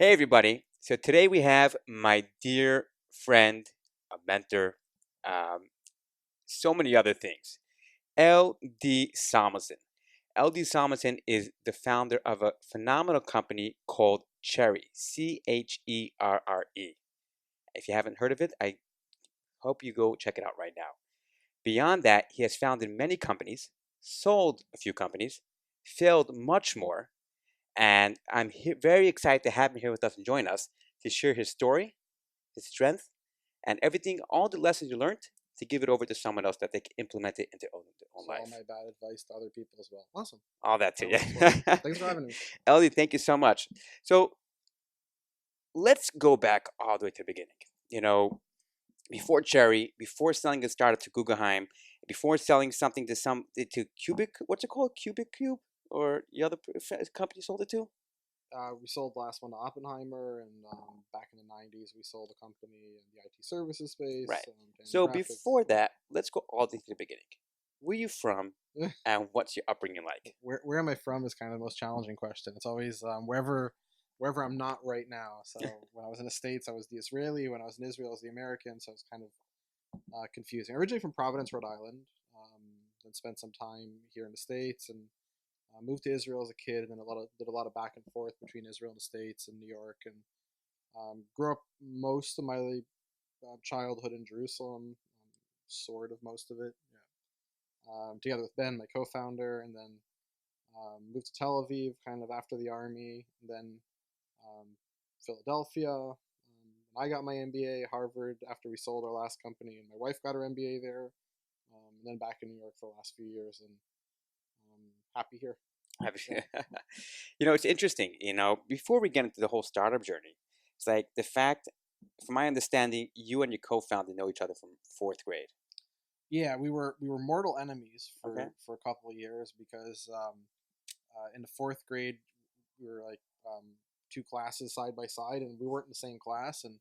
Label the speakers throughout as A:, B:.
A: Hey, everybody. So today we have my dear friend, a mentor, um, so many other things, L.D Salmanson. L.D Salmanson is the founder of a phenomenal company called Cherre, Cherre. If you haven't heard of it, I hope you go check it out right now. Beyond that, he has founded many companies, sold a few companies, failed much more, and I'm very excited to have him here with us and join us to share his story, his strength, and everything, all the lessons you learned, to give it over to someone else that they can implement it in their own
B: So all
A: life.
B: my bad advice to other people as well. Awesome.
A: All that too,
B: That works well.
A: yeah.
B: Thanks for having me.
A: Ellie, thank you so much. So let's go back all the way to the beginning. You know, before Cherre, before selling a startup to Guggenheim, before selling something to to Cubic, what's it called? Cubic Cube, or the other company you sold it to?
B: We sold the last one to Oppenheimer, and back in the '90s, we sold a company in the IT services space,
A: Right.
B: and
A: So
B: graphics.
A: before that, let's go all the way to the beginning. Where are you from,
B: Yeah.
A: and what's your upbringing like?
B: Where am I from is kind of the most challenging question. It's always wherever I'm not right now. So when I was in the States, I was the Israeli. When I was in Israel, I was the American. So it's kind of confusing. Originally from Providence, Rhode Island. Then spent some time here in the States, and moved to Israel as a kid, and then did a lot of back and forth between Israel and the States and New York, and grew up most of my childhood in Jerusalem, sort of most of it. Yeah. Together with Ben, my co-founder, and then moved to Tel Aviv kind of after the army, and then um, Philadelphia. I got my MBA at Harvard after we sold our last company, and my wife got her MBA there, and then back in New York for the last few years, and happy here. Yeah.
A: It's interesting. Before we get into the whole startup journey, it's like the fact, from my understanding, you and your co-founder know each other from fourth grade.
B: Yeah, we were mortal enemies
A: Okay.
B: for a couple of years because in the fourth grade we were like two classes side by side, and we weren't in the same class, and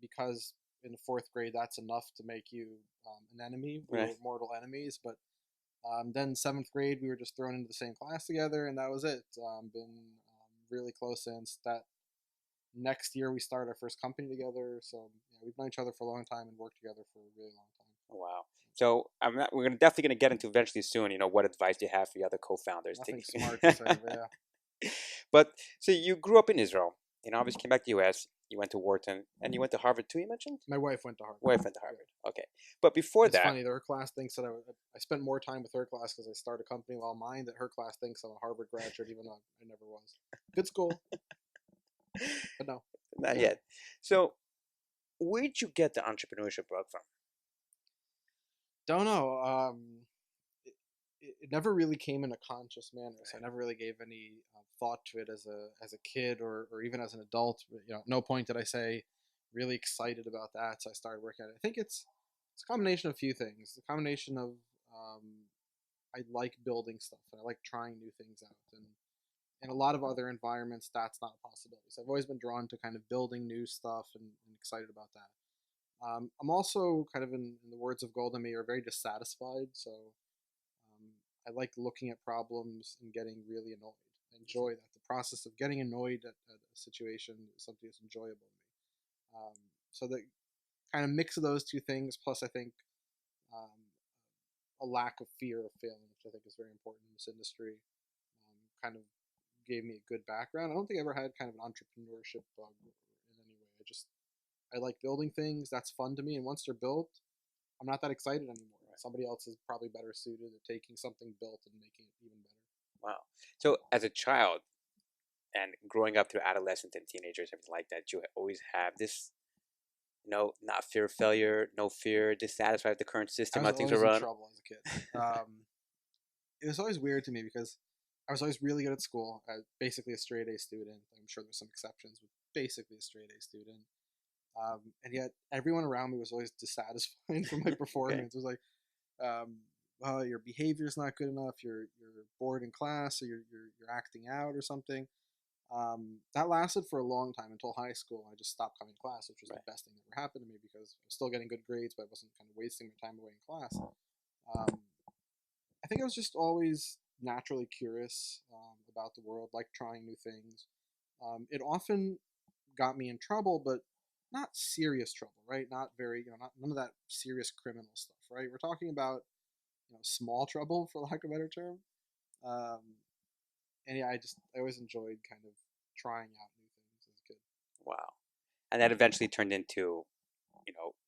B: because in the fourth grade that's enough to make you an enemy. We
A: Right.
B: were mortal enemies, but then seventh grade we were just thrown into the same class together, and that was it. Been really close since that. Next year we started our first company together, so yeah, we've known each other for a long time and worked together for a really long time.
A: Wow. So we're definitely gonna get into eventually soon. What advice do you have for the other co-founders?
B: Nothing smart to say, but yeah.
A: But so you grew up in Israel. Obviously came back to the U.S. You went to Wharton, and you went to Harvard too. You mentioned.
B: My wife went to Harvard.
A: Wife went to
B: Yeah.
A: Harvard. Okay, but before
B: It's
A: that,
B: funny that her class thinks that I spent more time with her class because I started a company while mine, that her class thinks I'm a Harvard graduate, even though I never was. Good school, but no.
A: not yet. So where did you get the entrepreneurship bug from?
B: Don't know. It never really came in a conscious manner, so I never really gave any thought to it as a kid, or even as an adult. At no point did I say really excited about that. So I started working at it. I think it's a combination of a few things. The combination of um, I like building stuff, and I like trying new things out, and in a lot of other environments that's not a possibility. So I've always been drawn to kind of building new stuff, and excited about that. I'm also kind of, in the words of Golda Meir, very dissatisfied. So I like looking at problems and getting really annoyed. I enjoy that. The process of getting annoyed at a situation is something that's enjoyable to me. So the kind of mix of those two things, plus I think um, a lack of fear of failing, which I think is very important in this industry, kind of gave me a good background. I don't think I ever had kind of an entrepreneurship bug in any way. I like building things. That's fun to me, and once they're built, I'm not that excited anymore.
A: Right.
B: Somebody else is probably better suited at taking something built and making it even better.
A: Wow. So as a child and growing up through adolescence and teenagers, everything like that, you always have this, not fear of failure, no fear, dissatisfied with the current
B: I
A: system,
B: was
A: how things are
B: always in
A: run.
B: trouble as a kid. It was always weird to me because I was always really good at school. Basically a straight A student. I'm sure there's some exceptions, but basically a straight A student. And yet everyone around me was always dissatisfied from my
A: Okay.
B: performance. It was like, um, well, your behavior is not good enough. You're bored in class, or you're acting out or something. That lasted for a long time until high school. I just stopped coming to class, which was
A: Right.
B: the best thing that ever happened to me because I was still getting good grades, but I wasn't kind of wasting my time away in class. Um, I think I was just always naturally curious about the world, like trying new things. It often got me in trouble, but not serious trouble, right? Not very, not none of that serious criminal stuff, right? We're talking about, small trouble, for lack of a better term. Um, and yeah, I always enjoyed kind of trying out new things as a kid.
A: Wow. And that eventually turned into,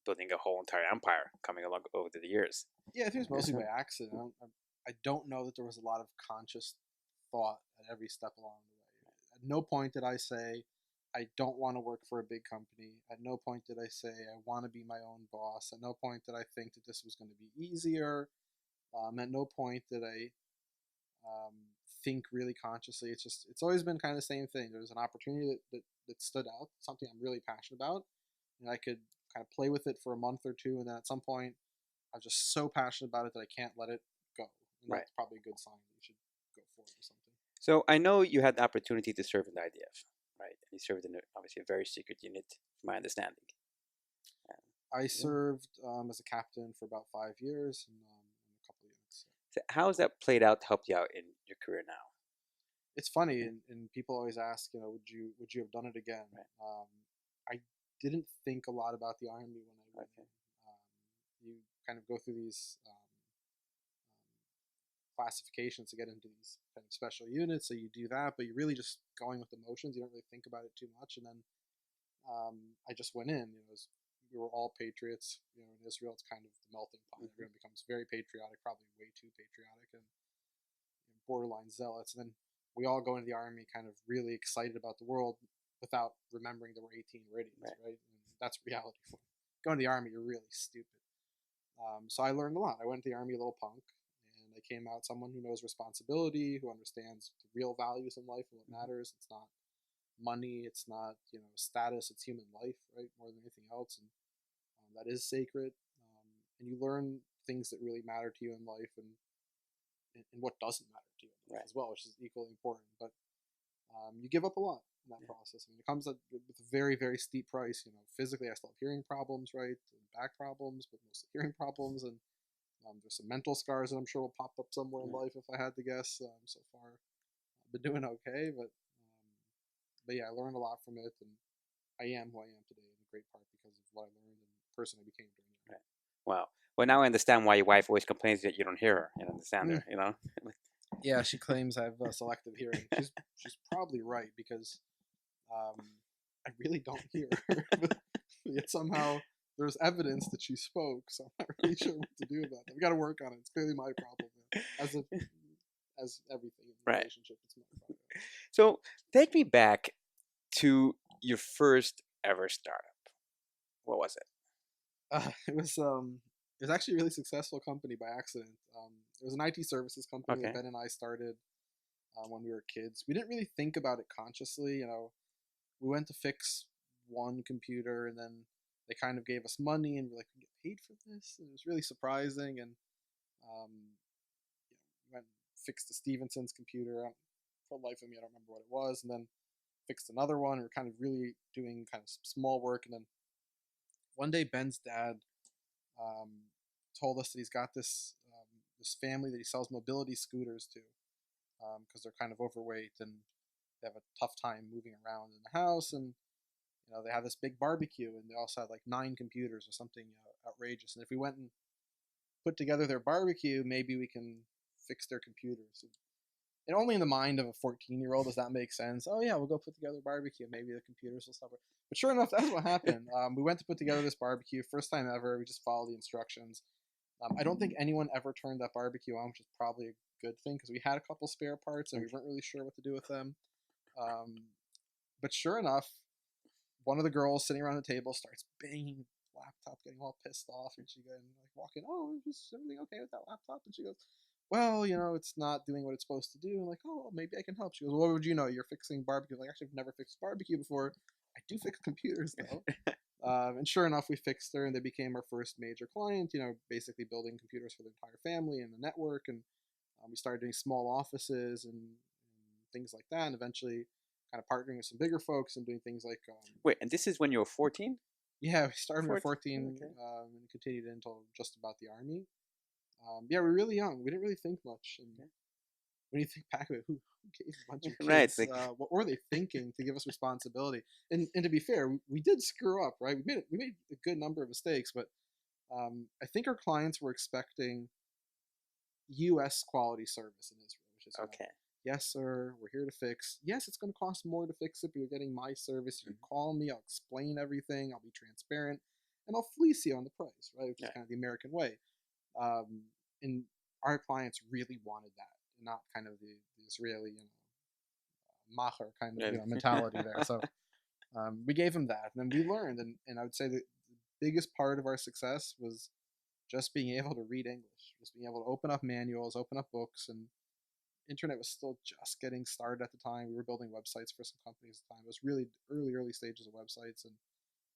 A: building a whole entire empire coming along over the years.
B: Yeah, I think it was
A: Yes,
B: mostly
A: sir.
B: by accident. I don't know that there was a lot of conscious thought at every step along the way. At no point did I say, I don't want to work for a big company. At no point did I say, I want to be my own boss. At no point did I think that this was going to be easier. At no point did I um, think really consciously. It's always been kind of the same thing. There was an opportunity that stood out, something I'm really passionate about, and I could kind of play with it for a month or two, and then at some point, I was just so passionate about it that I can't let it go. And
A: Right.
B: that's probably a good sign that you should go for it or something.
A: So I know you had the opportunity to serve in the IDF, right? And you served in obviously a very secret unit, from my understanding.
B: I
A: Yeah.
B: served as a captain for about 5 years in a couple of units.
A: So how has that played out to help you out in your career now?
B: It's funny, and people always ask, would you have done it again?
A: Right.
B: I didn't think a lot about the army when I went
A: Okay.
B: in. You kind of go through these classifications to get into these kind of special units, so you do that, but you're really just going with the motions. You don't really think about it too much, and then I just went in. We were all patriots. In Israel, it's kind of the melting pot.
A: Mm-hmm.
B: Everyone becomes very patriotic, probably way too patriotic, and borderline zealots. And then we all go into the army kind of really excited about the world without remembering there were 18 idiots, right? And that's reality. Going to the army, you're really stupid. So I learned a lot. I went to the army a little punk, and I came out someone who knows responsibility, who understands the real values in life and what matters. It's not money, it's not status, it's human life, right? More than anything else, and that is sacred. And you learn things that really matter to you in life, and what doesn't matter to you in life as well, which is equally important. But you give up a lot in that process. I mean, it comes with a very, very steep price. Physically, I still have hearing problems, right, and back problems, but mostly hearing problems, and there's some mental scars that I'm sure will pop up somewhere in life if I had to guess. So far, I've been doing okay, but yeah, I learned a lot from it, and I am who I am today in great part because of what I learned and the person I became during it.
A: Right. Wow. Well, now I understand why your wife always complains that you don't hear her and understand her.
B: Yeah, she claims I have selective hearing. She's probably right because I really don't hear her. But yet somehow there's evidence that she spoke, so I'm not really sure what to do about that. We got to work on it. It's clearly my problem. As everything in the
A: Right.
B: relationship, it's my problem.
A: So take me back to your first ever startup. What was it?
B: It was actually a really successful company by accident. It was an IT services company
A: Okay.
B: that Ben and I started when we were kids. We didn't really think about it consciously. We went to fix one computer, and then they kind of gave us money, and we're like, we get paid for this. And it was really surprising. And we went and fixed the Stevenson's computer. For the life of me, I don't remember what it was. And then fixed another one. And we're kind of really doing kind of some small work. And then one day, Ben's dad um, told us that he's got this family that he sells mobility scooters to because they're kind of overweight and they have a tough time moving around in the house. And they have this big barbecue, and they also had like 9 computers or something outrageous. And if we went and put together their barbecue, maybe we can fix their computers. And only in the mind of a 14-year-old does that make sense. Oh yeah, we'll go put together a barbecue. Maybe the computers will stop. But sure enough, that's what happened. We went to put together this barbecue, first time ever. We just followed the instructions. I don't think anyone ever turned that barbecue on, which is probably a good thing because we had a couple spare parts and we weren't really sure what to do with them. But sure enough, one of the girls sitting around the table starts banging the laptop, getting all pissed off, and she goes like walking, oh, is everything okay with that laptop? And she goes, well, it's not doing what it's supposed to do. I'm like, oh, maybe I can help. She goes, well, what would you know? You're fixing barbecue. I'm like, actually, I've never fixed barbecue before. I do fix computers though. And sure enough, we fixed her, and they became our first major client. Basically building computers for the entire family and the network, and we started doing small offices and things like that, and eventually kind of partnering with some bigger folks and doing things like
A: Wait, and this is when you were 14?
B: yeah, we started when we were 14
A: Okay.
B: and continued until just about the army. Yeah, we were really young. We didn't really think much. And when you think back of it, who gave a bunch of
A: Right.
B: kids, what were they thinking to give us responsibility? And to be fair, we did screw up, right? We made a good number of mistakes, but I think our clients were expecting U.S. quality service in Israel, which is,
A: Okay.
B: yes, sir, we're here to fix. Yes, it's going to cost more to fix it, but you're getting my service. You can call me, I'll explain everything, I'll be transparent, and I'll fleece you on the price, right? Which is kind of the American way. And our clients really wanted that, not kind of the Israeli, macher kind of mentality there. So we gave them that, and then we learned, and I would say that the biggest part of our success was just being able to read English, just being able to open up manuals, open up books, and internet was still just getting started at the time. We were building websites for some companies at the time. It was really early stages of websites, and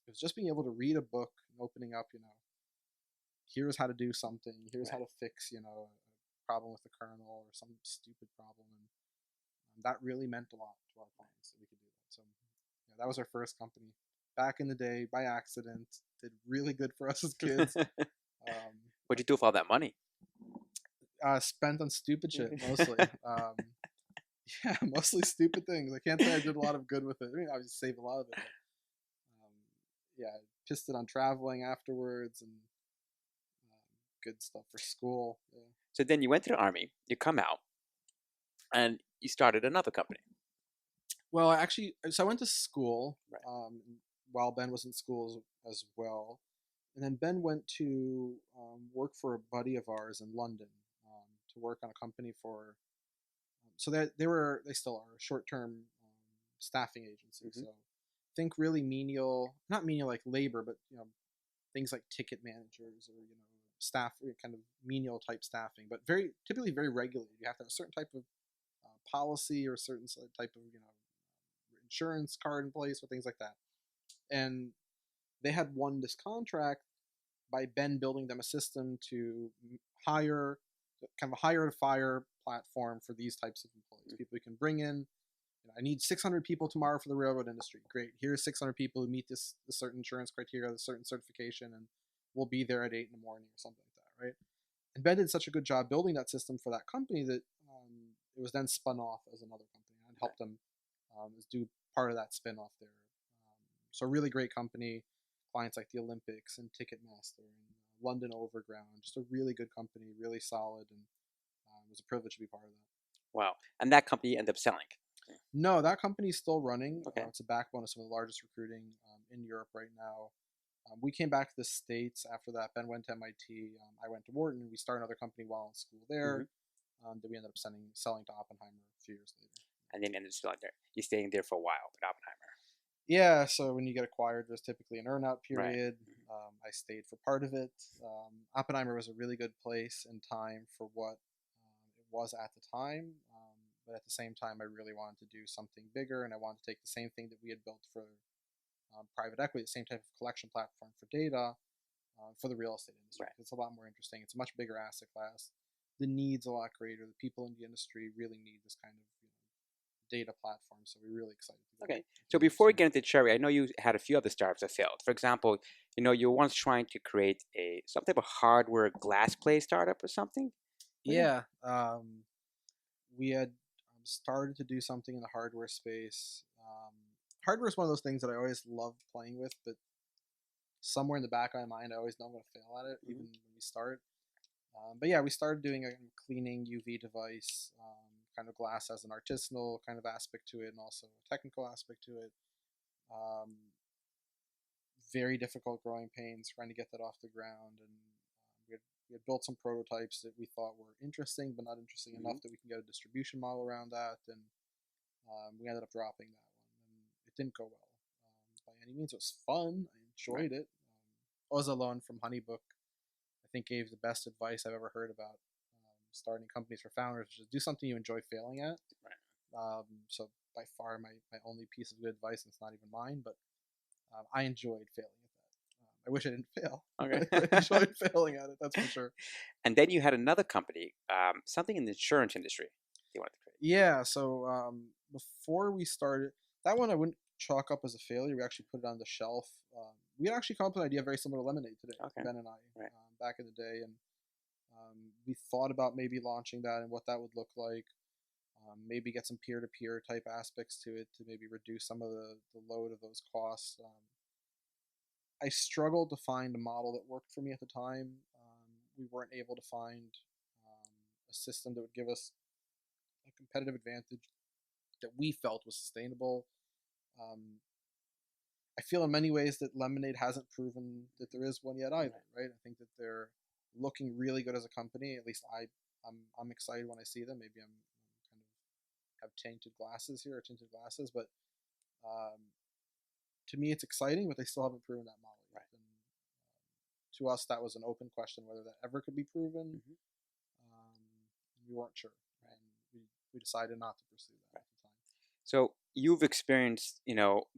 B: it was just being able to read a book and opening up, here's how to do something, here's how to fix, a problem with the kernel or some stupid problem, and that really meant a lot to our clients that we could do that. So yeah, that was our first company back in the day, by accident. Did really good for us as kids.
A: What'd you do with all that money?
B: Spent on stupid shit mostly. Yeah, mostly stupid things. I can't say I did a lot of good with it. I mean, I just saved a lot of it. But, yeah, pissed it on traveling afterwards and good stuff for school. Yeah.
A: So then you went to the army. You come out, and you started another company.
B: Well, actually, so I went to school
A: Right.
B: while Ben was in school as well, and then Ben went to work for a buddy of ours in London to work on a company for. So they still are a short-term staffing agency.
A: Mm-hmm.
B: So think really menial, not menial like labor, but things like ticket managers or staff, kind of menial type staffing, but typically very regulated. You have to have a certain type of policy or a certain type of insurance card in place or things like that. And they had won this contract by Ben building them a system to hire, kind of a hire to fire platform for these types of employees. People you can bring in. I need 600 people tomorrow for the railroad industry. Great. Here's 600 people who meet this certain insurance criteria, this certain certification, and we'll be there at 8 in the morning or something like that, right? And Ben did such a good job building that system for that company that it was then spun off as another company and helped them do part of that spin off there. So a really great company, clients like the Olympics and Ticketmaster and London Overground, just a really good company, really solid, and it was a privilege to be part of that.
A: Wow. And that company ended up selling.
B: No, that company's still running.
A: Okay.
B: It's a backbone of some of the largest recruiting in Europe right now. We came back to the States after that. Ben went to MIT. I went to Wharton. We started another company while in school there. That we ended up selling to Oppenheimer a few years later.
A: And then ended up selling there. You're staying there for a while with Oppenheimer.
B: Yeah, so when you get acquired, there's typically an earn-out period.
A: Right.
B: I stayed for part of it. Oppenheimer was a really good place and time for what it was at the time. But at the same time, I really wanted to do something bigger, and I wanted to take the same thing that we had built for private equity, the same type of collection platform for data, for the real estate industry.
A: Right.
B: It's a lot more interesting. It's a much bigger asset class. The need's a lot greater. The people in the industry really need this kind of data platform. So we're really excited.
A: Okay. So before we get into Cherre, I know you had a few other startups that failed. For example, you were once trying to create some type of hardware glass play startup or something.
B: Yeah. We had started to do something in the hardware space. Hardware is one of those things that I always loved playing with, but somewhere in the back of my mind, I always know I'm going to fail at it, even when we start. But yeah, we started doing a cleaning UV device, kind of glass as an artisanal kind of aspect to it, and also a technical aspect to it. Very difficult growing pains trying to get that off the ground, and we had built some prototypes that we thought were interesting, but not interesting enough that we can get a distribution model around that, and we ended up dropping that one, and it didn't go well by any means. It was fun. I enjoyed it. Oz Alone from Honeybook, I think, gave the best advice I've ever heard about starting companies for founders, which is do something you enjoy failing at. Right. So by far my only piece of good advice, and it's not even mine, but I enjoyed failing at that. I wish I didn't fail.
A: Okay.
B: I enjoyed failing at it, that's for sure.
A: And then you had another company, something in the insurance industry you wanted to create.
B: Yeah, so before we started, that one I wouldn't chalk up as a failure. We actually put it on the shelf. We had actually come up with an idea very similar to Lemonade today, Ben and I, back in the day, and we thought about maybe launching that and what that would look like. maybe get some peer-to-peer type aspects to it to maybe reduce some of the load of those costs. I struggled to find a model that worked for me at the time. We weren't able to find a system that would give us a competitive advantage that we felt was sustainable. Um, I feel in many ways that Lemonade hasn't proven that there is one yet either, right? I think that they're looking really good as a company. At least I'm excited when I see them. Maybe I'm kind of have tinted glasses here or tinted glasses, but um, to me it's exciting, but they still haven't proven that model yet. And to us, that was an open question whether that ever could be proven. We weren't sure, and we decided not to pursue that at the time.
A: So you've experienced,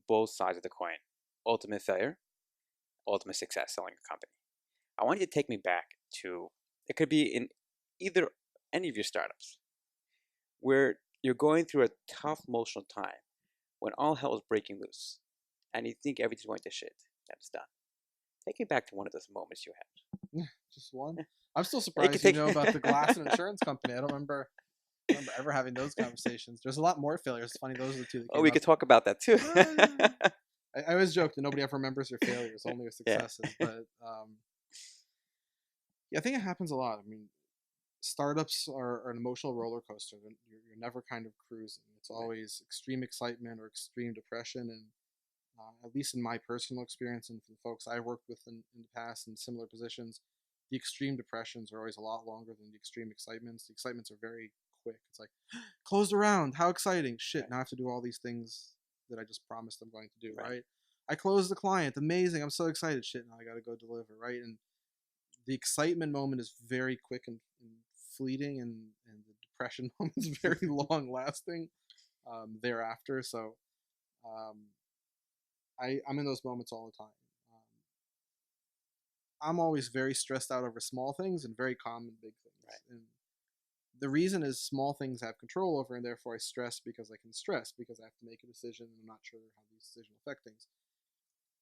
A: both sides of the coin: ultimate failure, ultimate success selling a company. I want you to take me back to, it could be in either any of your startups, where you're going through a tough emotional time when all hell is breaking loose and you think everything's going to shit and it's done. Take me back to one of those moments you had.
B: Just one. I'm still
A: You
B: surprised
A: could
B: you
A: take
B: know about the glass and insurance company. I don't remember ever having those conversations. There's a lot more failures. It's funny, those are the two that
A: Oh,
B: came
A: we
B: up.
A: could talk about that too.
B: I always joke that nobody ever remembers your failures, only your
A: Yeah.
B: successes. But yeah, I think it happens a lot. I mean, startups are an emotional roller coaster. You're never kind of cruising. It's always extreme excitement or extreme depression. And at least in my personal experience and for the folks I worked with in the past in similar positions, the extreme depressions are always a lot longer than the extreme excitements. The excitements are very quick. It's like, closed around, how exciting. Shit, now I have to do all these things that I just promised I'm going to do, right? I closed the client, amazing, I'm so excited. Shit, now I got to go deliver, right? And the excitement moment is very quick and fleeting, and the depression moment is very long lasting thereafter. So I'm in those moments all the time. I'm always very stressed out over small things and very calm in big things. And the reason is small things I have control over, and therefore I stress because I can stress because I have to make a decision and I'm not sure how these decisions affect things.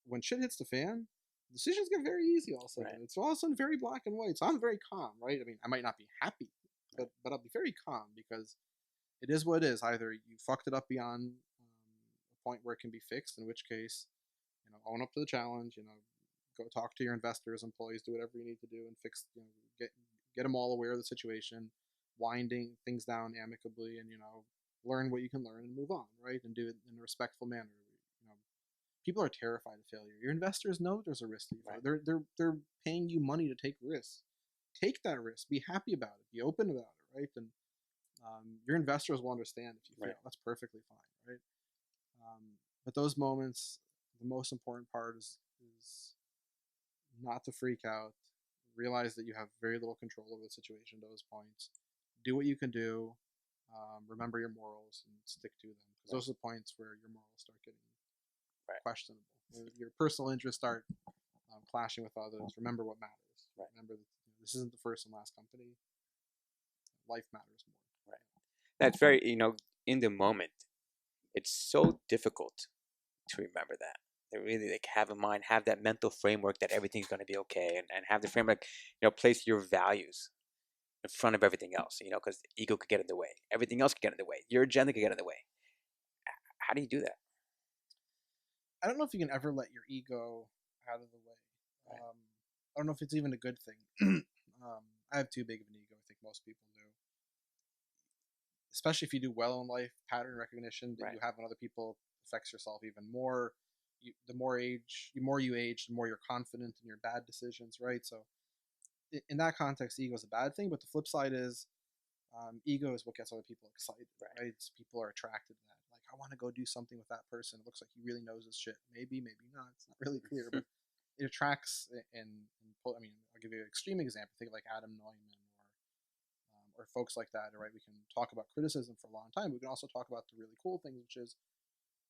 B: When shit hits the fan, decisions get very easy all of a sudden. It's all of a sudden very black and white. So I'm very calm, right? I mean, I might not be happy, but I'll be very calm because it is what it is. Either you fucked it up beyond a point where it can be fixed, in which case, own up to the challenge, go talk to your investors, employees, do whatever you need to do and fix, get them all aware of the situation, winding things down amicably, and, learn what you can learn and move on, right? And do it in a respectful manner. People are terrified of failure. Your investors know there's a risk. They're paying you money to take risks. Take that risk. Be happy about it. Be open about it, right? And your investors will understand if you fail. That's perfectly fine, right? But those moments, the most important part is not to freak out. Realize that you have very little control over the situation at those points. Do what you can do. Remember your morals and stick to them, because those are the points where your morals start getting questionable. Your personal interests start clashing with others. Remember what matters. Remember that this isn't the first and last company. Life matters more.
A: That's very, in the moment, it's so difficult to remember that. They really have in mind, have that mental framework that everything's going to be okay, and have the framework, place your values in front of everything else, because the ego could get in the way. Everything else could get in the way. Your agenda could get in the way. How do you do that?
B: I don't know if you can ever let your ego out of the way. I don't know if it's even a good thing. I have too big of an ego. I think most people do. Especially if you do well in life, pattern recognition that you have in other people affects yourself even more. The more you age, the more you're confident in your bad decisions, right? So in that context, ego is a bad thing. But the flip side is ego is what gets other people excited, right? So people are attracted to that. Like, I want to go do something with that person. It looks like he really knows his shit. Maybe, maybe not. It's not really clear, but it attracts. I mean, I'll give you an extreme example. Think of like Adam Neumann or folks like that, right? We can talk about criticism for a long time. We can also talk about the really cool things, which is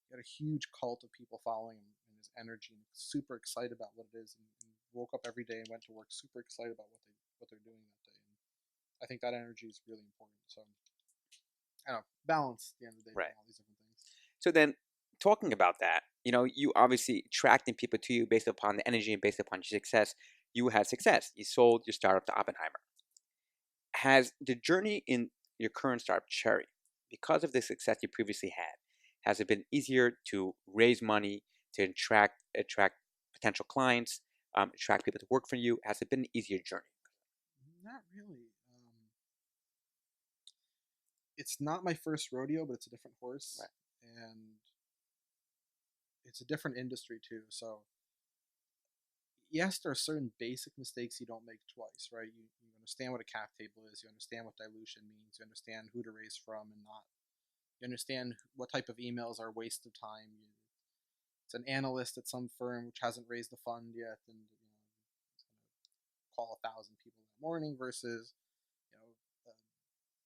B: you got a huge cult of people following him and his energy and super excited about what it is, and woke up every day and went to work super excited about what they're doing that day. And I think that energy is really important. So I don't know, balance at the end of the day, all these different things.
A: So then, talking about that, you obviously attracting people to you based upon the energy and based upon your success. You had success. You sold your startup to Oppenheimer. Has the journey in your current startup, Cherre, because of the success you previously had, has it been easier to raise money, to attract potential clients, attract people to work for you? Has it been an easier journey?
B: Not really. It's not my first rodeo, but it's a different horse,
A: Right.
B: and it's a different industry too. So yes, there are certain basic mistakes you don't make twice, right? You understand what a cap table is, you understand what dilution means, you understand who to raise from and not. You understand what type of emails are a waste of time. It's an analyst at some firm which hasn't raised the fund yet, and it's going to call 1,000 people that morning versus you know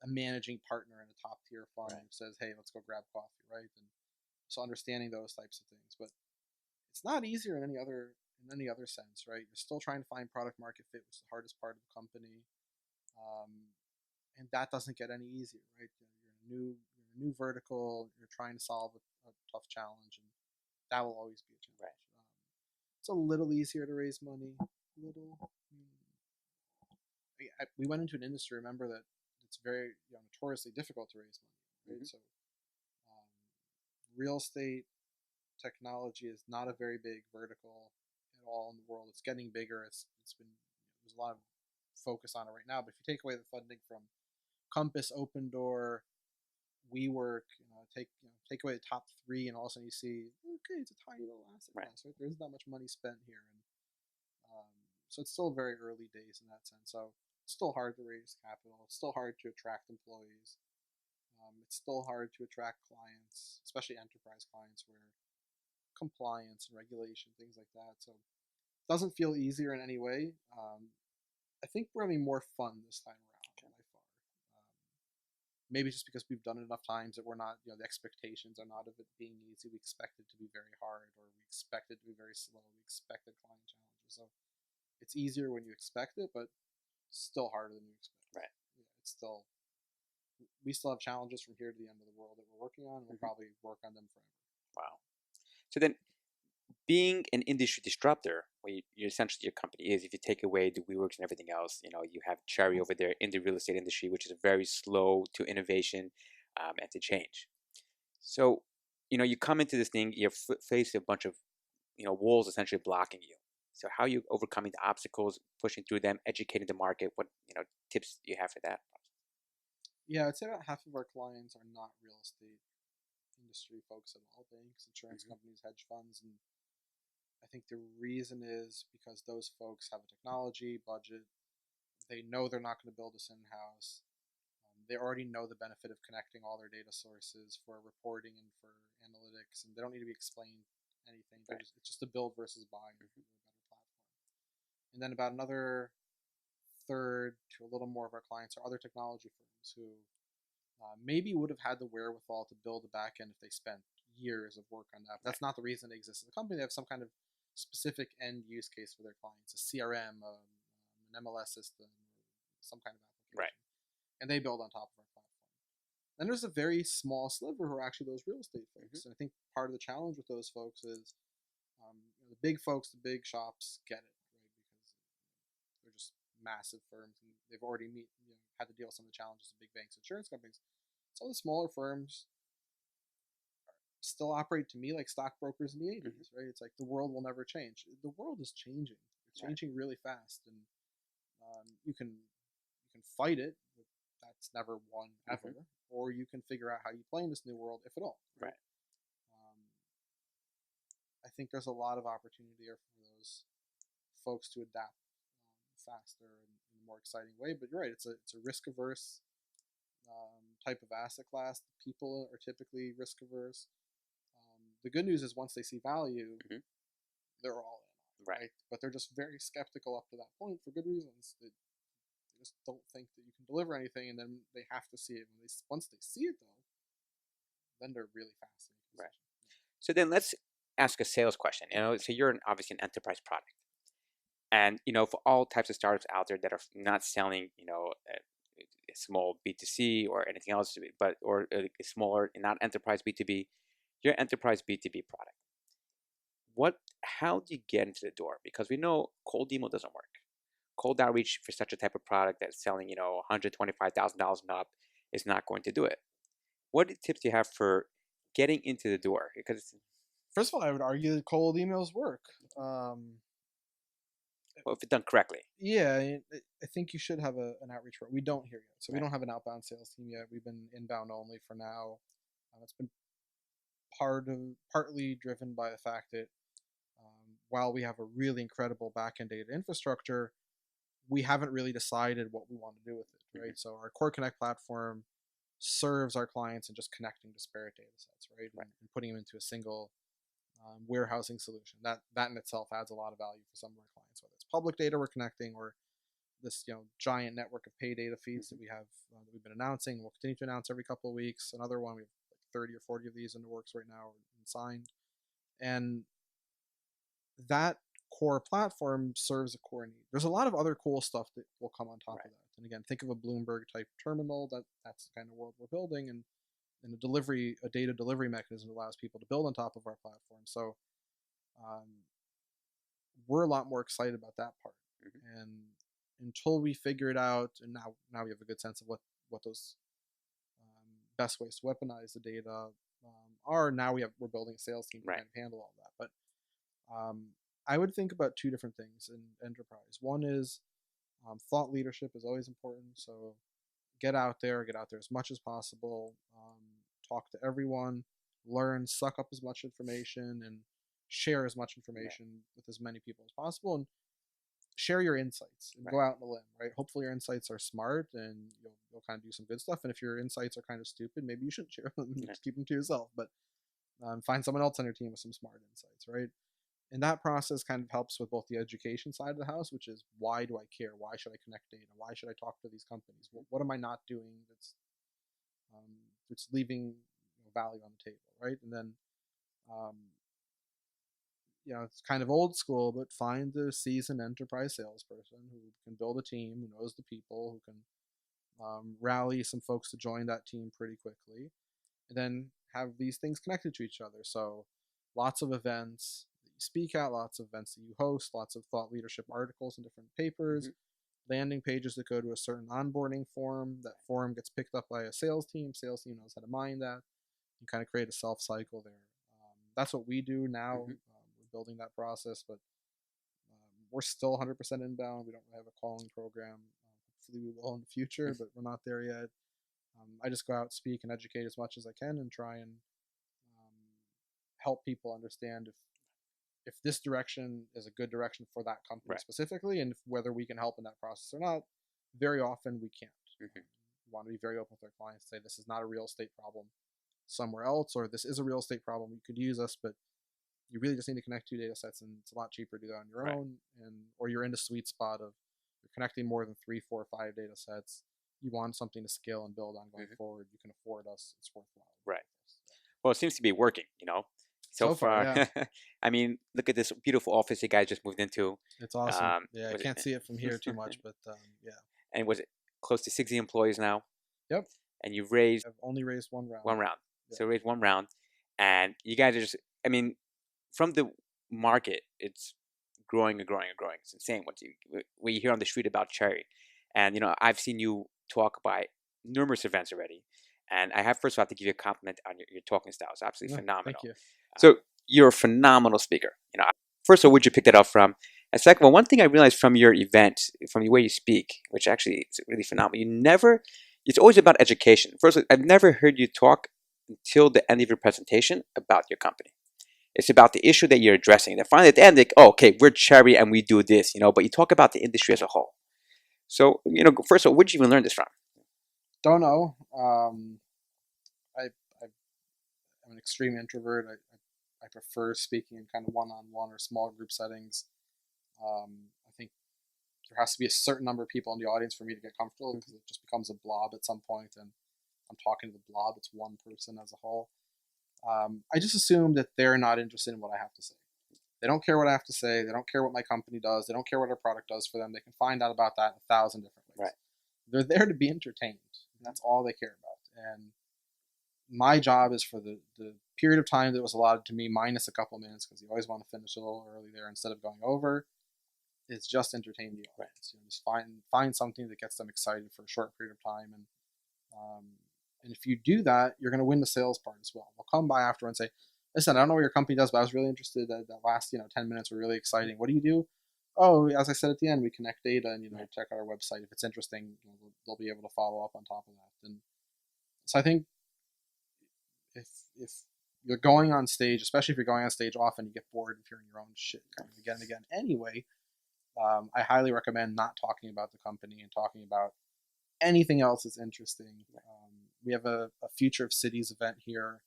B: a managing partner in a top tier fund
A: Right.
B: who says, "Hey, let's go grab coffee," right? And so understanding those types of things, but it's not easier in any other sense, right? You're still trying to find product market fit, which is the hardest part of the company, um, and that doesn't get any easier, right? You're in a new vertical. You're trying to solve a tough challenge, and that will always be a challenge.
A: Right.
B: It's a little easier to raise money. Little. We went into an industry. Remember that it's very notoriously difficult to raise money, right?
A: Mm-hmm.
B: So, um, real estate technology is not a very big vertical at all in the world. It's getting bigger. It's been there's a lot of focus on it right now. But if you take away the funding from Compass, Open Door, WeWork, take away the top three, and all of a sudden you see, okay, it's a tiny little asset
A: Right.
B: class, right? There isn't that much money spent here, and so it's still very early days in that sense. So it's still hard to raise capital. It's still hard to attract employees. It's still hard to attract clients, especially enterprise clients, where compliance and regulation, things like that. So it doesn't feel easier in any way. I think we're having more fun this time around by far. Maybe just because we've done it enough times that we're not, the expectations are not of it being easy. We expect it to be very hard, or we expect it to be very slow. We expected client challenges. So it's easier when you expect it, but still harder than you expect.
A: Right.
B: It's still, we still have challenges from here to the end of the world that we're working on, and we'll
A: Mm-hmm.
B: probably work on them forever.
A: Wow. So then, being an industry disruptor, you essentially your company is, if you take away the WeWorks and everything else, you have Cherre over there in the real estate industry, which is very slow to innovation and to change. So, you come into this thing, you're faced with a bunch of, walls essentially blocking you. So how are you overcoming the obstacles, pushing through them, educating the market? What, tips do you have for that?
B: Yeah, I'd say about half of our clients are not real estate industry folks at all: banks, insurance
A: Mm-hmm.
B: companies, hedge funds. And I think the reason is because those folks have a technology budget. They know they're not going to build this in house. They already know the benefit of connecting all their data sources for reporting and for analytics, and they don't need to be explained anything.
A: Right.
B: It's just a build versus buy for
A: Mm-hmm.
B: a better platform. And then about another third to a little more of our clients are other technology firms who maybe would have had the wherewithal to build a backend if they spent years of work on that. But
A: Right.
B: that's not the reason they exist as a company. They have some kind of specific end use case for their clients: a CRM, an MLS system, or some kind of
A: Right.
B: application, and they build on top of our platform. Then there's a very small sliver who are actually those real estate
A: Mm-hmm.
B: folks, and I think part of the challenge with those folks is the big folks, the big shops get it, right? Because they're just massive firms, and they've already had to deal with some of the challenges of big banks, insurance companies. Some of the smaller firms still operate to me like stockbrokers in the
A: Mm-hmm.
B: 80s, right? It's like the world will never change. The world is changing. It's
A: Right.
B: changing really fast, and you can fight it. But that's never won ever.
A: Mm-hmm.
B: Or you can figure out how you play in this new world, if at all. Right?
A: Right.
B: Um, I think there's a lot of opportunity there for those folks to adapt faster and in a more exciting way. But you're right; it's a risk averse type of asset class. The people are typically risk averse. The good news is once they see value,
A: Mm-hmm.
B: they're all in on it,
A: Right.
B: right? But they're just very skeptical up to that point for good reasons. They just don't think that you can deliver anything, and then they have to see it. Once they see it, though, then they're really fascinated.
A: Right. So then let's ask a sales question. So you're obviously an enterprise product, and for all types of startups out there that are not selling, a small B2C or anything else, but or a smaller, not enterprise B2B, your enterprise B2B product. How do you get into the door? Because we know cold email doesn't work. Cold outreach for such a type of product that's selling, $125,000 and up is not going to do it. what tips do you have for getting into the door? Because
B: First of all, I would argue that cold emails work.
A: well, if it's done correctly,
B: Yeah, I think you should have an outreach program. We don't here yet, so we
A: right?
B: don't have an outbound sales team yet. We've been inbound only for now. It's been partly driven by the fact that while we have a really incredible backend data infrastructure, we haven't really decided what we want to do with it, right? So our Core Connect platform serves our clients in just connecting disparate data sets, right? And putting them into a single warehousing solution. That in itself adds a lot of value for some of our clients, whether it's public data we're connecting or this giant network of pay data feeds that we have that we've been announcing. We'll continue to announce every couple of weeks. Another one, we have like 30 or 40 of these in the works right now and signed. And that core platform serves a core need. There's a lot of other cool stuff that will come on top of that. And again, think of a Bloomberg type terminal. That's the kind of world we're building, and a data delivery mechanism that allows people to build on top of our platform. So we're a lot more excited about that part. And until we figure it out, and now we have a good sense of what those best ways to weaponize the data are. Now we're building a sales team to kind of handle all that. But I would think about two different things in enterprise. One is thought leadership is always important. So get out there as much as possible, talk to everyone, learn, suck up as much information, and share as much information with as many people as possible, and share your insights and go out on a limb, right? Hopefully your insights are smart and you'll kind of do some good stuff. And if your insights are kind of stupid, maybe you shouldn't share them, just keep them to yourself, but find someone else on your team with some smart insights, right? And that process kind of helps with both the education side of the house, which is, why do I care? Why should I connect data? Why should I talk to these companies? What am I not doing that's leaving value on the table, right? And then, it's kind of old school, but find the seasoned enterprise salesperson who can build a team, who knows the people, who can rally some folks to join that team pretty quickly, and then have these things connected to each other. So lots of events that you speak at, lots of events that you host, lots of thought leadership articles in different papers, landing pages that go to a certain onboarding form. That form gets picked up by a sales team knows how to mine that. You kind of create a self cycle there. That's what we do now. We're building that process, but we're still 100% inbound. We don't really have a calling program. Hopefully we will in the future, but we're not there yet. I just go out, speak, and educate as much as I can, and try and help people understand if this direction is a good direction for that company specifically, and whether we can help in that process or not. Very often we can't. We want to be very open with our clients, say this is not a real estate problem somewhere else, or this is a real estate problem, you could use us, but you really just need to connect two data sets, and it's a lot cheaper to do that on your own. Or you're in the sweet spot of you're connecting more than 3, 4, 5 data sets. You want something to scale and build on going forward. You can afford us. It's worthwhile.
A: Well, it seems to be working, so far.
B: Yeah.
A: I mean, look at this beautiful office you guys just moved into.
B: It's awesome. I can't see it from here too much, but yeah.
A: And was it close to 60 employees now?
B: Yep.
A: And you've raised...
B: I've only raised one round.
A: Yeah. So raised one round. And you guys are just, I mean, from the market, it's growing and growing and growing. It's insane what you hear on the street about Cherre. And, I've seen you talk by numerous events already. And I first of all, to give you a compliment on your talking style. It's absolutely phenomenal.
B: Thank you.
A: So you're a phenomenal speaker. First of all, where'd you pick that up from? And second of all, one thing I realized from your event, from the way you speak, which actually is really phenomenal, it's always about education. First, I've never heard you talk until the end of your presentation about your company. It's about the issue that you're addressing. And finally at the end, okay, we're Cherre and we do this, but you talk about the industry as a whole. So, first of all, where did you even learn this from?
B: Don't know. I'm an extreme introvert. I prefer speaking in kind of one-on-one or small group settings. I think there has to be a certain number of people in the audience for me to get comfortable, because it just becomes a blob at some point, and I'm talking to the blob. It's one person as a whole. I just assume that they're not interested in what I have to say. They don't care what I have to say. They don't care what my company does. They don't care what our product does for them. They can find out about that in 1,000 different ways. They're there to be entertained. And that's all they care about. And my job is, for the period of time that was allotted to me, minus a couple of minutes, because you always want to finish a little early there instead of going over, is just entertain the audience. Just find something that gets them excited for a short period of time. And And if you do that, you're going to win the sales part as well. They'll come by after and say, listen, I don't know what your company does, but I was really interested. That last 10 minutes were really exciting. What do you do? Oh, as I said at the end, we connect data and check out our website. If it's interesting, they'll be able to follow up on top of that. And so I think if you're going on stage, especially if you're going on stage often, you get bored of hearing your own shit kind of again and again. Anyway, I highly recommend not talking about the company and talking about anything else that's interesting. We have a Future of Cities event here.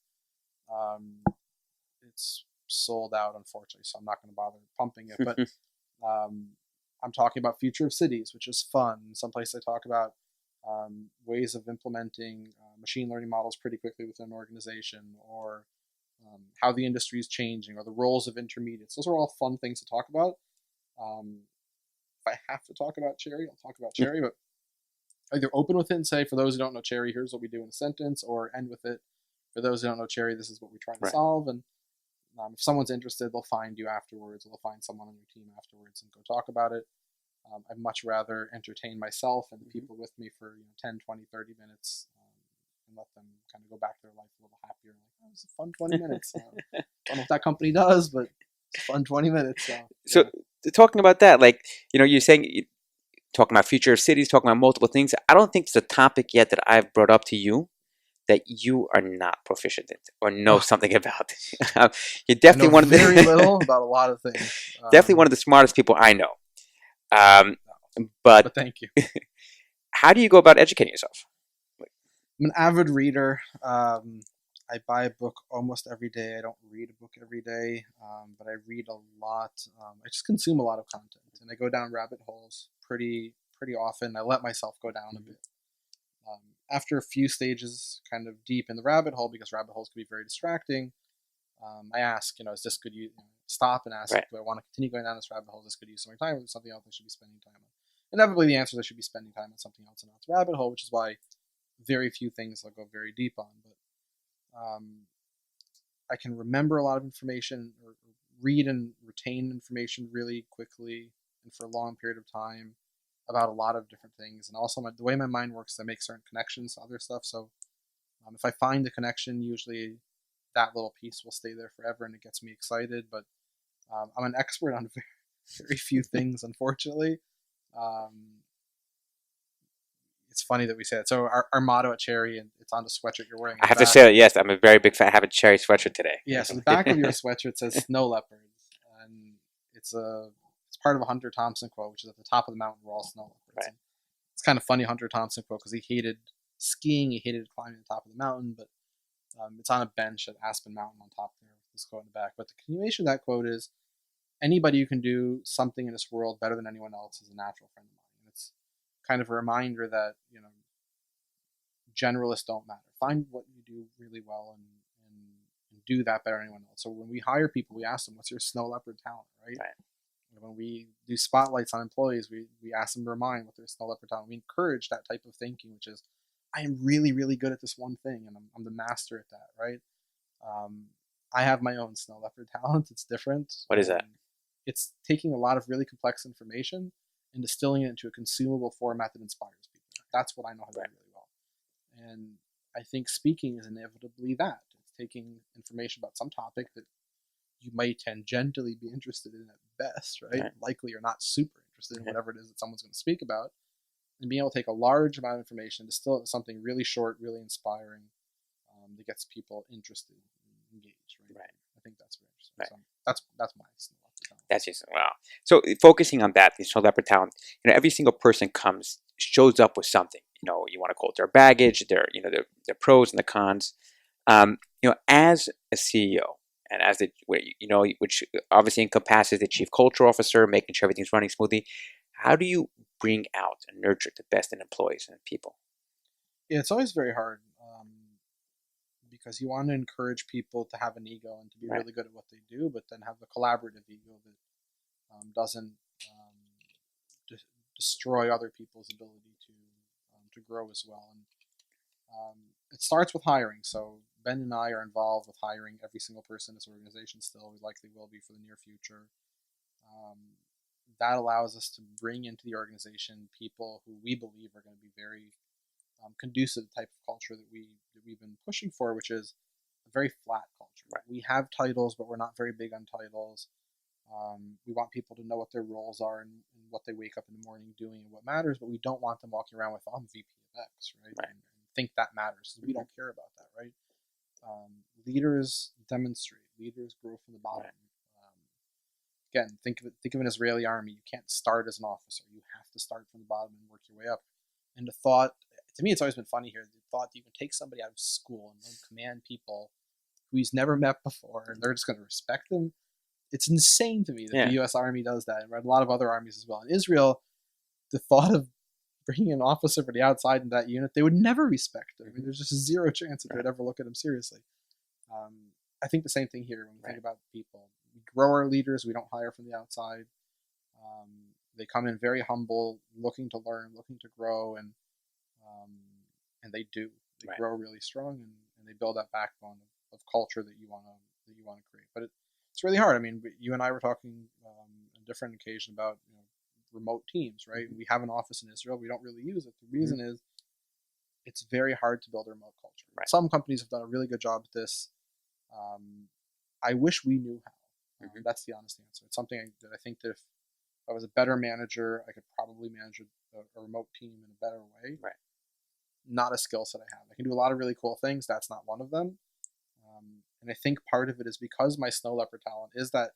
B: It's sold out, unfortunately, so I'm not going to bother pumping it. But I'm talking about Future of Cities, which is fun. Someplace I talk about ways of implementing machine learning models pretty quickly within an organization, or how the industry is changing, or the roles of intermediates. Those are all fun things to talk about. If I have to talk about Cherre, I'll talk about Cherre, but either open with it and say, for those who don't know Cherre, here's what we do in a sentence, or end with it, for those who don't know Cherre, this is what we're trying to solve. And if someone's interested, they'll find you afterwards, or they'll find someone on your team afterwards and go talk about it. I'd much rather entertain myself and the people with me for 10, 20, 30 minutes and let them kind of go back to their life a little happier. Like, oh, it was a fun 20 minutes. Don't know what that company does, but it's a fun 20 minutes.
A: So talking about that, like, you're saying, talking about Future of Cities, talking about multiple things. I don't think it's a topic yet that I've brought up to you that you are not proficient in or know something about. You're definitely one of the
B: very little about a lot of things.
A: Definitely one of the smartest people I know. But
B: thank you.
A: How do you go about educating yourself?
B: I'm an avid reader. I buy a book almost every day. I don't read a book every day, but I read a lot. I just consume a lot of content, and I go down rabbit holes pretty often. I let myself go down a bit. After a few stages kind of deep in the rabbit hole, because rabbit holes can be very distracting, I ask, is this good use? Stop and ask, do I want to continue going down this rabbit hole? Is this good use of my time, or is it something else I should be spending time on? Inevitably, the answer is I should be spending time on something else and not the rabbit hole, which is why very few things I'll go very deep on. But I can remember a lot of information, or read and retain information really quickly and for a long period of time about a lot of different things. And also the way my mind works, I make certain connections to other stuff. So if I find the connection, usually that little piece will stay there forever and it gets me excited. But I'm an expert on very few things, unfortunately. It's funny that we say it. So our motto at Cherre, and it's on the sweatshirt you're wearing.
A: I have to say that, yes, I'm a very big fan. I have a Cherre sweatshirt today.
B: Yeah, so the back of your sweatshirt says snow leopards. And it's part of a Hunter Thompson quote, which is at the top of the mountain, we're all snow leopards. Right. It's kind of funny, Hunter Thompson quote, because he hated skiing, he hated climbing the top of the mountain, but it's on a bench at Aspen Mountain on top there with this quote in the back. But the continuation of that quote is, anybody who can do something in this world better than anyone else is a natural friend of mine. And it's kind of a reminder that, generalists don't matter. Find what you do really well and do that better than anyone else. So when we hire people, we ask them, what's your snow leopard talent, right? When we do spotlights on employees, we ask them to remind what their snow leopard talent. We encourage that type of thinking, which is, I am really, really good at this one thing, and I'm the master at that, right? I have my own snow leopard talent. It's different.
A: What is that?
B: It's taking a lot of really complex information and distilling it into a consumable format that inspires people. That's what I know how to do really well. And I think speaking is inevitably that. It's taking information about some topic that you might tangentially be interested in at best, right? Likely you're not super interested in whatever it is that someone's going to speak about. And being able to take a large amount of information, distill it into something really short, really inspiring, that gets people interested and engaged, right? I think that's very interesting. So that's my snow leopard talent.
A: That's just, wow. So focusing on that, the snow leopard talent, every single person shows up with something. You want to call it their baggage, their pros and the cons. As a CEO, and as which obviously encompasses the chief culture officer, making sure everything's running smoothly. How do you bring out and nurture the best in employees and people?
B: Yeah, it's always very hard because you want to encourage people to have an ego and to be really good at what they do, but then have a collaborative ego that doesn't destroy other people's ability to grow as well. And it starts with hiring. So Ben and I are involved with hiring every single person in this organization still. We likely will be for the near future. That allows us to bring into the organization people who we believe are going to be very conducive type of culture that we've been pushing for, which is a very flat culture.
A: Right.
B: We have titles, but we're not very big on titles. We want people to know what their roles are and what they wake up in the morning doing and what matters, but we don't want them walking around with, oh, I'm VP of X, right?
A: Right.
B: And think that matters. We don't care about that, right? Leaders demonstrate. Leaders grow from the bottom.
A: Right.
B: Again, think of an Israeli army. You can't start as an officer. You have to start from the bottom and work your way up. And the thought, to me, it's always been funny here. The thought that you can take somebody out of school and command people who he's never met before, and they're just going to respect him. It's insane to me that the U.S. Army does that, and a lot of other armies as well. In Israel, the thought of bringing an officer from the outside in that unit, they would never respect him. I mean, there's just zero chance that they would ever look at him seriously. I think the same thing here when we think about people. We grow our leaders. We don't hire from the outside. They come in very humble, looking to learn, looking to grow, and they do. They grow really strong, and they build that backbone of culture that you want to create. But it's really hard. I mean, you and I were talking on a different occasion about remote teams, right? We have an office in Israel. We don't really use it. The reason is it's very hard to build a remote culture. Right. Some companies have done a really good job at this. I wish we knew how. That's the honest answer. It's something that I think that if I was a better manager, I could probably manage a remote team in a better way. Right. Not a skill set I have. I can do a lot of really cool things. That's not one of them. And I think part of it is because my snow leopard talent is that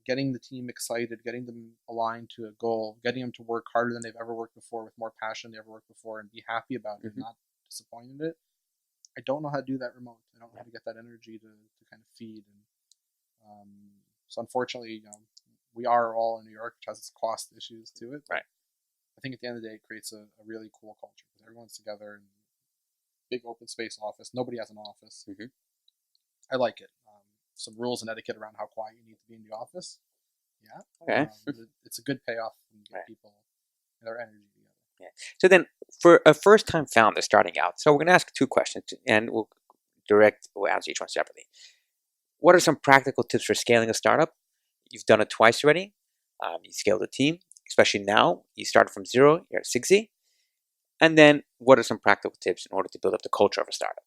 B: getting the team excited, getting them aligned to a goal, getting them to work harder than they've ever worked before with more passion than they ever worked before and be happy about it, not disappointed in it. I don't know how to do that remote. I don't know how to get that energy to kind of feed. And so unfortunately, we are all in New York, which has its cost issues to it. Right. I think at the end of the day, it creates a really cool culture because everyone's together in big open space office. Nobody has an office. I like it. Some rules and etiquette around how quiet you need to be in the office. Yeah. It's a good payoff when you get people and their energy together.
A: Yeah. So then, for a first-time founder starting out, so we're going to ask 2 questions, and we'll answer each one separately. What are some practical tips for scaling a startup? You've done it twice already. You scaled a team, especially now. You started from 0, you're at 60. And then, what are some practical tips in order to build up the culture of a startup?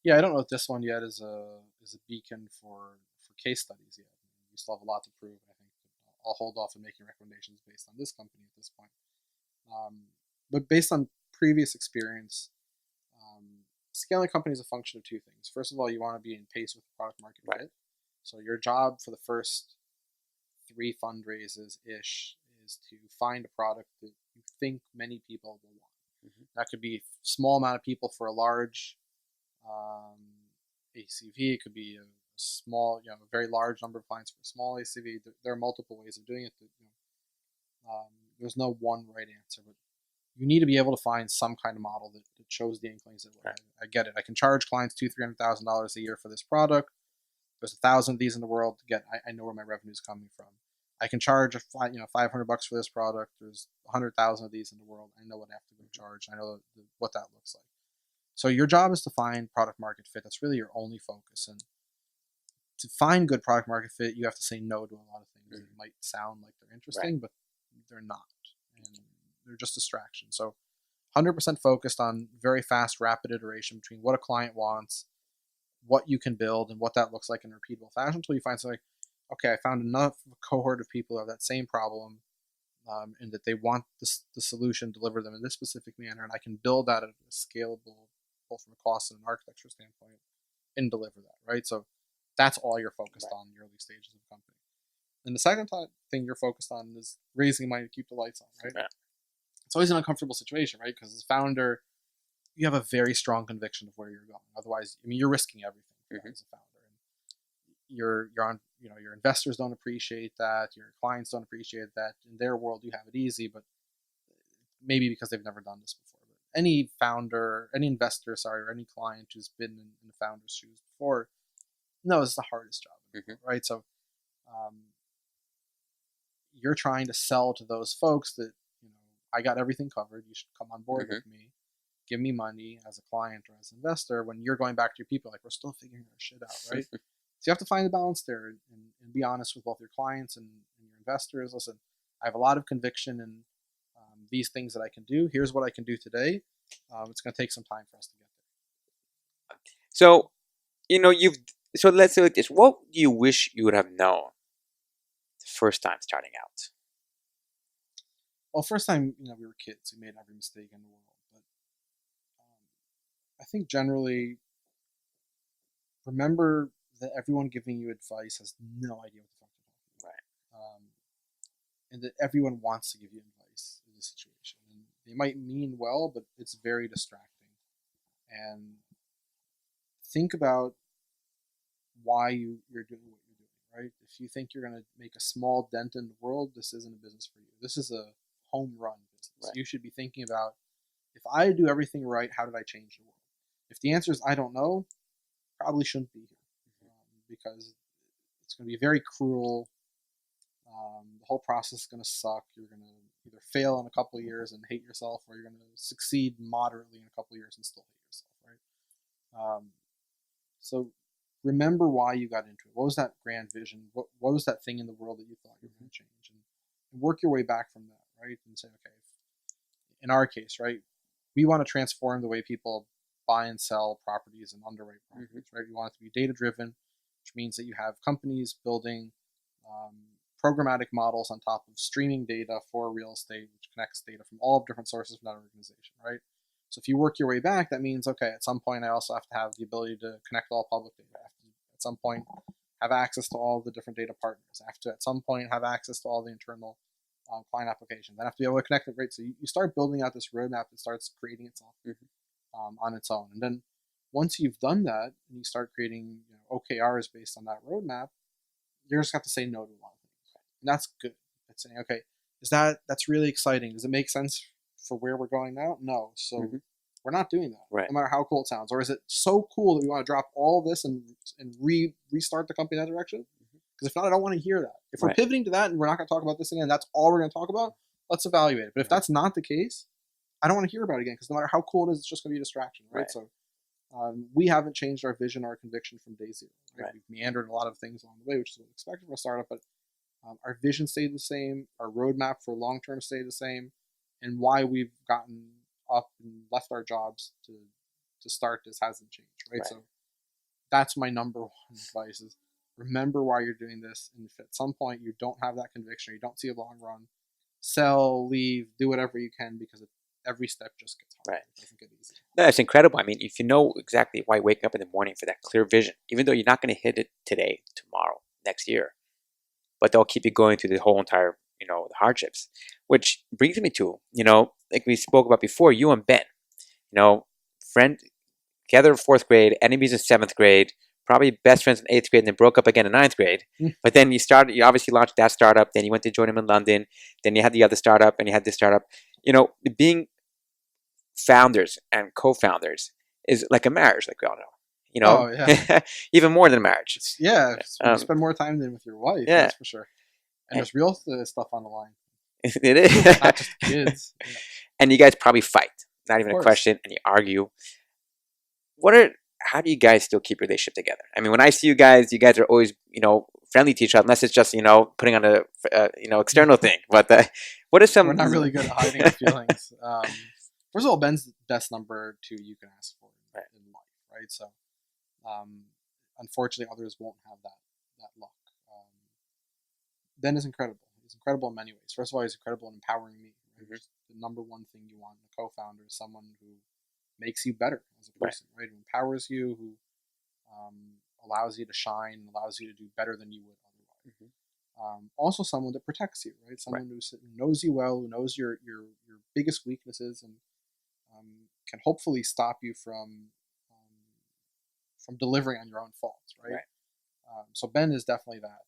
B: Yeah, I don't know if this one yet is a beacon for case studies yet. We still have a lot to prove. I think I'll hold off on making recommendations based on this company at this point. But based on previous experience, scaling a company is a function of 2 things. First of all, you want to be in pace with the product market fit. So your job for the first 3 fundraisers-ish is to find a product that you think many people will want. That could be a small amount of people for a large ACV. It could be a small, a very large number of clients for a small ACV. There are multiple ways of doing it. There's no one right answer, but you need to be able to find some kind of model that shows the inklings that I get it. I can charge clients $200,000-$300,000 a year for this product. There's 1,000 of these in the world. I know where my revenue is coming from. I can charge $500 for this product. There's 100,000 of these in the world. I know what I have to go charge. I know what that looks like. So your job is to find product market fit. That's really your only focus. And to find good product market fit, you have to say no to a lot of things that might sound like they're interesting, but they're not. And they're just distractions. So 100% focused on very fast, rapid iteration between what a client wants, what you can build, and what that looks like in a repeatable fashion until you find something like, okay, I found enough of a cohort of people who have that same problem and that they want the solution delivered them in this specific manner, and I can build that at a scalable, both from a cost and an architecture standpoint, and deliver that, right? So that's all you're focused on in the early stages of the company. And the second thing you're focused on is raising money to keep the lights on, right? Yeah. It's always an uncomfortable situation, right? Because as a founder, you have a very strong conviction of where you're going. Otherwise, you're risking everything as a founder. And you're on, your investors don't appreciate that. Your clients don't appreciate that. In their world, you have it easy, but maybe because they've never done this before. But any founder, any investor, or any client who's been in the founder's shoes before knows it's the hardest job, right? So you're trying to sell to those folks that, I got everything covered. You should come on board with me. Give me money as a client or as an investor, when you're going back to your people, like, we're still figuring our shit out, right? So you have to find the balance there and be honest with both your clients and your investors. Listen, I have a lot of conviction in these things that I can do. Here's what I can do today. It's going to take some time for us to get there.
A: So, so let's say like this. What do you wish you would have known the first time starting out?
B: Well, first time, we were kids. We made every mistake in the world. But I think generally, remember that everyone giving you advice has no idea what the fuck they're talking about.
A: Right.
B: And that everyone wants to give you advice in this situation. And they might mean well, but it's very distracting. And think about why you're doing what you're doing, right? If you think you're going to make a small dent in the world, this isn't a business for you. This is a home run business.
A: Right.
B: You should be thinking about, if I do everything right, how did I change the world? If the answer is I don't know, probably shouldn't be here, because it's going to be very cruel. The whole process is going to suck. You're going to either fail in a couple of years and hate yourself, or you're going to succeed moderately in a couple of years and still hate yourself, right? So remember why you got into it. What was that grand vision? What was that thing in the world that you thought you were going to change? And work your way back from that, right? And say, okay, in our case, right, we want to transform the way people buy and sell properties and underwrite properties, right? You want it to be data-driven, which means that you have companies building programmatic models on top of streaming data for real estate, which connects data from all different sources from that organization, right? So if you work your way back, that means, okay, at some point I also have to have the ability to connect all public data. I have to, at some point, have access to all the different data partners. I have to, at some point, have access to all the internal client applications. I have to be able to connect it, right? So you start building out this roadmap that starts creating itself on its own. And then once you've done that, and you start creating OKRs based on that roadmap, you're just have to say no to a lot of things. And that's good. It's saying, okay, that's really exciting. Does it make sense for where we're going now? No. So we're not doing that,
A: right.
B: No matter how cool it sounds. Or is it so cool that we want to drop all this and restart the company in that direction? Because if not, I don't want to hear that. If we're pivoting to that and we're not going to talk about this again, that's all we're going to talk about, let's evaluate it. But if that's not the case, I don't want to hear about it again, because no matter how cool it is, it's just going to be a distraction, right? So we haven't changed our vision or our conviction from day zero. Right? We've meandered a lot of things along the way, which is what we expected from a startup, but our vision stayed the same, our roadmap for long-term stayed the same, and why we've gotten up and left our jobs to start this hasn't changed, right? So that's my number one advice is remember why you're doing this, and if at some point you don't have that conviction, or you don't see a long run, sell, leave, do whatever you can, because every step just gets hard. It doesn't get easy.
A: No, that's incredible. I mean, if you know exactly why you wake up in the morning for that clear vision, even though you're not going to hit it today, tomorrow, next year, but they'll keep you going through the whole entire, the hardships. Which brings me to, like we spoke about before, you and Ben, friend together in 4th grade, enemies in 7th grade, probably best friends in 8th grade, and then broke up again in 9th grade. But then you obviously launched that startup, then you went to join him in London, then you had the other startup, and you had this startup. Being founders and co-founders is like a marriage, like we all know.
B: Oh, yeah.
A: Even more than a marriage.
B: You spend more time than with your wife, that's for sure. And there's real stuff on the line.
A: It is.
B: Not just kids.
A: And you guys probably fight. Not even a question. And you argue. How do you guys still keep your relationship together? I mean, when I see you guys are always, friendly to each other, unless it's just, putting on a, external thing. But what are some...
B: We're not really good at hiding our feelings. First of all, Ben's the best number 2 you can ask for in life, right? So, unfortunately, others won't have that luck. Ben is incredible. He's incredible in many ways. First of all, he's incredible in empowering me. Right? The number one thing you want in a co-founder is someone who makes you better as a person, right? Who empowers you, who allows you to shine, allows you to do better than you would otherwise. Also, someone that protects you, right? Someone who knows you well, who knows your biggest weaknesses, and can hopefully stop you from delivering on your own faults, right? So Ben is definitely that.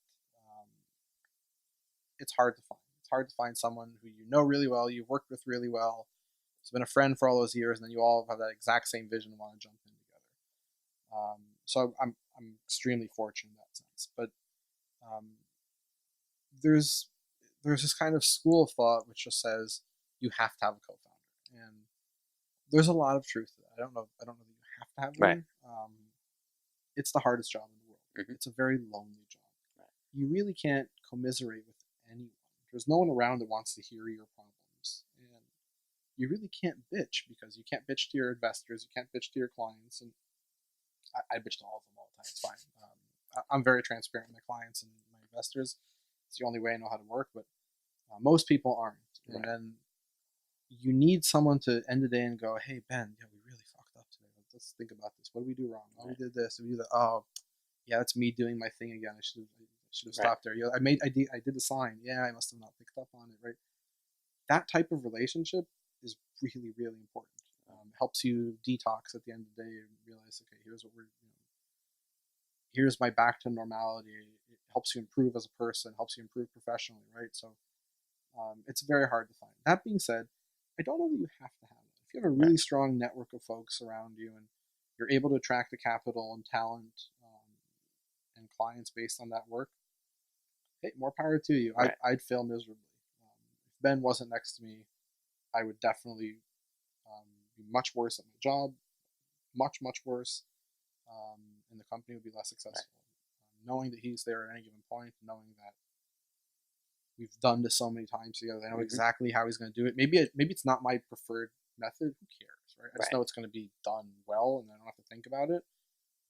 B: It's hard to find. It's hard to find someone who you know really well, you've worked with really well, has been a friend for all those years, and then you all have that exact same vision and want to jump in together. So I'm extremely fortunate in that sense. But there's this kind of school of thought which just says you have to have a co-founder, and there's a lot of truth to that. I don't know that you have to have one. It's the hardest job in the world. It's a very lonely job. You really can't commiserate with anyone. There's no one around that wants to hear your problems. And you really can't bitch, because you can't bitch to your investors, you can't bitch to your clients, and I bitch to all of them all the time. It's fine. I'm very transparent with my clients and my investors. It's the only way I know how to work, but most people aren't. And then you need someone to end the day and go, "Hey Ben, yeah, we really fucked up today. Let's think about this. What did we do wrong? Oh, we did this. We did that. Oh, yeah, that's me doing my thing again. I should have stopped there. I did the sign. Yeah, I must have not picked up on it. Right. That type of relationship is really, really important. Helps you detox at the end of the day and realize, okay, here's my back to normality. It helps you improve as a person, helps you improve professionally, right? So it's very hard to find. That being said, I don't know that you have to have it. If you have a really strong network of folks around you and you're able to attract the capital and talent and clients based on that work, hey, more power to you. I'd fail miserably. If Ben wasn't next to me, I would definitely be much worse at my job, much, much worse, and the company would be less successful. Knowing that he's there at any given point, knowing that we've done this so many times together, I know exactly how he's going to do it. Maybe it's not my preferred method. Who cares, right? I just know it's going to be done well, and I don't have to think about it.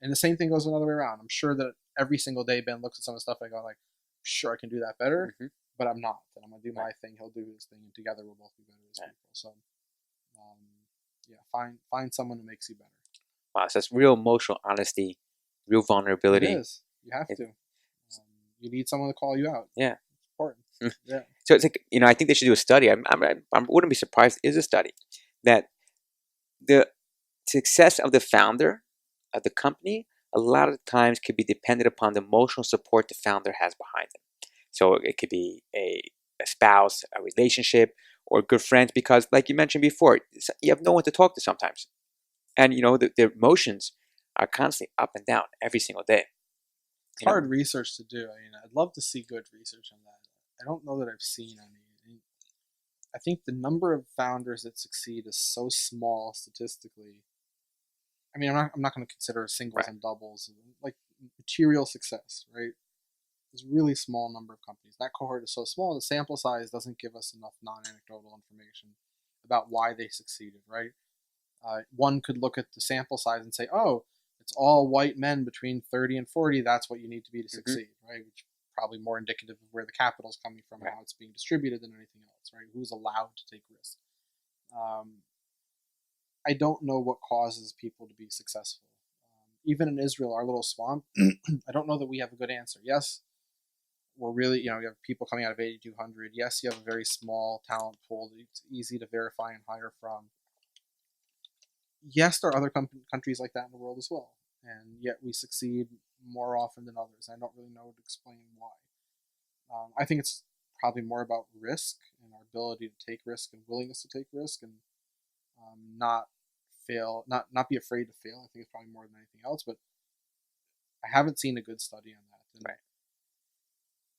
B: And the same thing goes another way around. I'm sure that every single day Ben looks at some of the stuff I go like, sure, I can do that better, but I'm not. And I'm going to do my thing. He'll do his thing, and together we'll both be better as people. So, yeah, find someone who makes you better.
A: Wow, so that's real emotional honesty, real vulnerability.
B: It is. You have to. You need someone to call you out.
A: Yeah.
B: It's important. Yeah.
A: So it's like, I think they should do a study. I wouldn't be surprised. Is a study that the success of the founder of the company a lot of times could be dependent upon the emotional support the founder has behind them. So it could be a spouse, a relationship, or good friends, because like you mentioned before, you have no one to talk to sometimes. And the emotions are constantly up and down every single day.
B: It's hard research to do. I mean, I'd love to see good research on that. I don't know that I've seen any. I think the number of founders that succeed is so small statistically. I mean, I'm not going to consider singles and doubles like material success, right? There's a really small number of companies. That cohort is so small, the sample size doesn't give us enough non-anecdotal information about why they succeeded, right? One could look at the sample size and say, oh, it's all white men between 30 and 40. That's what you need to be to succeed, right? Which is probably more indicative of where the capital is coming from and how it's being distributed than anything else, right? Who's allowed to take risks? I don't know what causes people to be successful. Even in Israel, our little swamp, I don't know that we have a good answer. Yes, we're really, you have people coming out of 8,200. Yes, you have a very small talent pool that it's easy to verify and hire from. Yes, there are other countries like that in the world as well, and yet we succeed more often than others. I don't really know to explain why. I think it's probably more about risk and our ability to take risk and willingness to take risk and not fail, not be afraid to fail. I think it's probably more than anything else, but I haven't seen a good study on that. And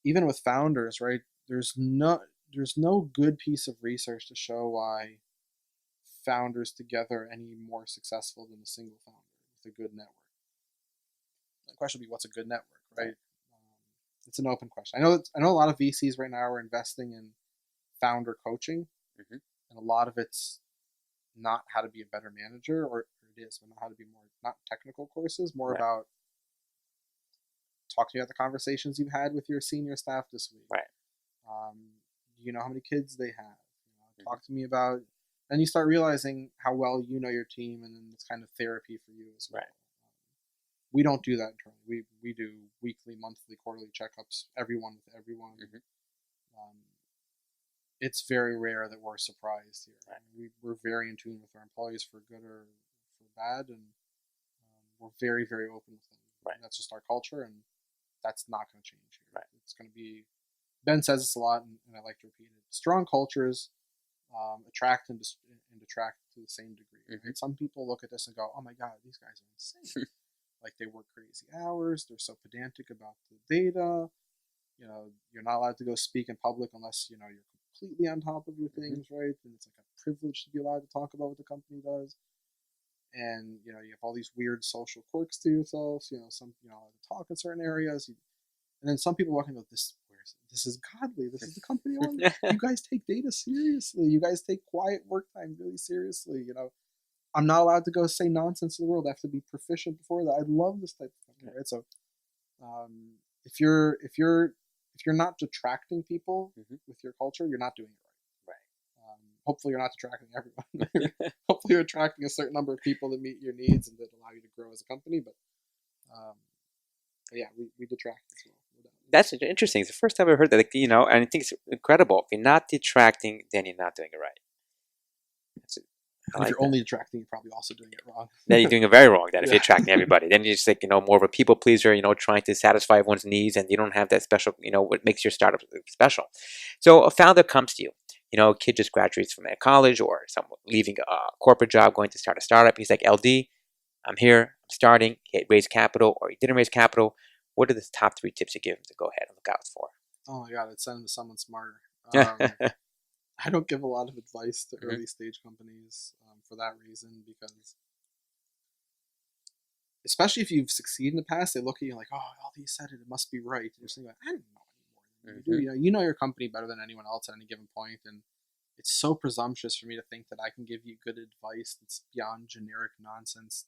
B: even with founders, right? There's no good piece of research to show why founders together are any more successful than a single founder with a good network. The question would be, what's a good network, right? It's an open question. I know a lot of VCs right now are investing in founder coaching, and a lot of it's not how to be a better manager, or it is, but not how to be more, not technical courses, more about talk to you about the conversations you've had with your senior staff this week. Do you know how many kids they have? Talk to me about, and you start realizing how well you know your team, and then it's kind of therapy for you as well. We don't do that internally. We do weekly, monthly, quarterly checkups, everyone with everyone. It's very rare that we're surprised here. We're very in tune with our employees for good or for bad, and we're very, very open with them. That's just our culture, and that's not going to change here. It's going to be, Ben says this a lot, and I like to repeat it. Strong cultures attract and detract to the same degree. Some people look at this and go, oh my God, these guys are insane. Like, they work crazy hours. They're so pedantic about the data. You're not allowed to go speak in public unless, you're completely on top of your things, right? And it's like a privilege to be allowed to talk about what the company does. And, you have all these weird social quirks to yourself. Some, allowed to talk in certain areas. And then some people walk in and go, where's This is godly. This is the company I want. You guys take data seriously. You guys take quiet work time really seriously. I'm not allowed to go say nonsense to the world. I have to be proficient before that. I love this type of company, right? So, if you're not detracting people with your culture, you're not doing it right. Hopefully, you're not detracting everyone. Hopefully, you're attracting a certain number of people that meet your needs and that allow you to grow as a company. But yeah, we detract as well.
A: That's interesting. It's the first time I've heard that. And I think it's incredible. If you're not detracting, then you're not doing it right.
B: And if you're only detracting, you're probably also doing it wrong.
A: Then you're doing it very wrong. Then if you're attracting everybody, then you're just like more of a people pleaser. Trying to satisfy everyone's needs, and you don't have that special. What makes your startup special. So a founder comes to you. A kid just graduates from a college or someone leaving a corporate job, going to start a startup. He's like, LD, I'm here. I'm starting. He raised capital, or he didn't raise capital. What are the top 3 tips you give him to go ahead and look out for?
B: Oh my God, I'd send him to someone smarter. I don't give a lot of advice to early stage companies for that reason, because especially if you've succeeded in the past, they look at you like, oh, LD said it, it must be right. And you're saying, I don't know any more than you do. You know your company better than anyone else at any given point, and it's so presumptuous for me to think that I can give you good advice that's beyond generic nonsense.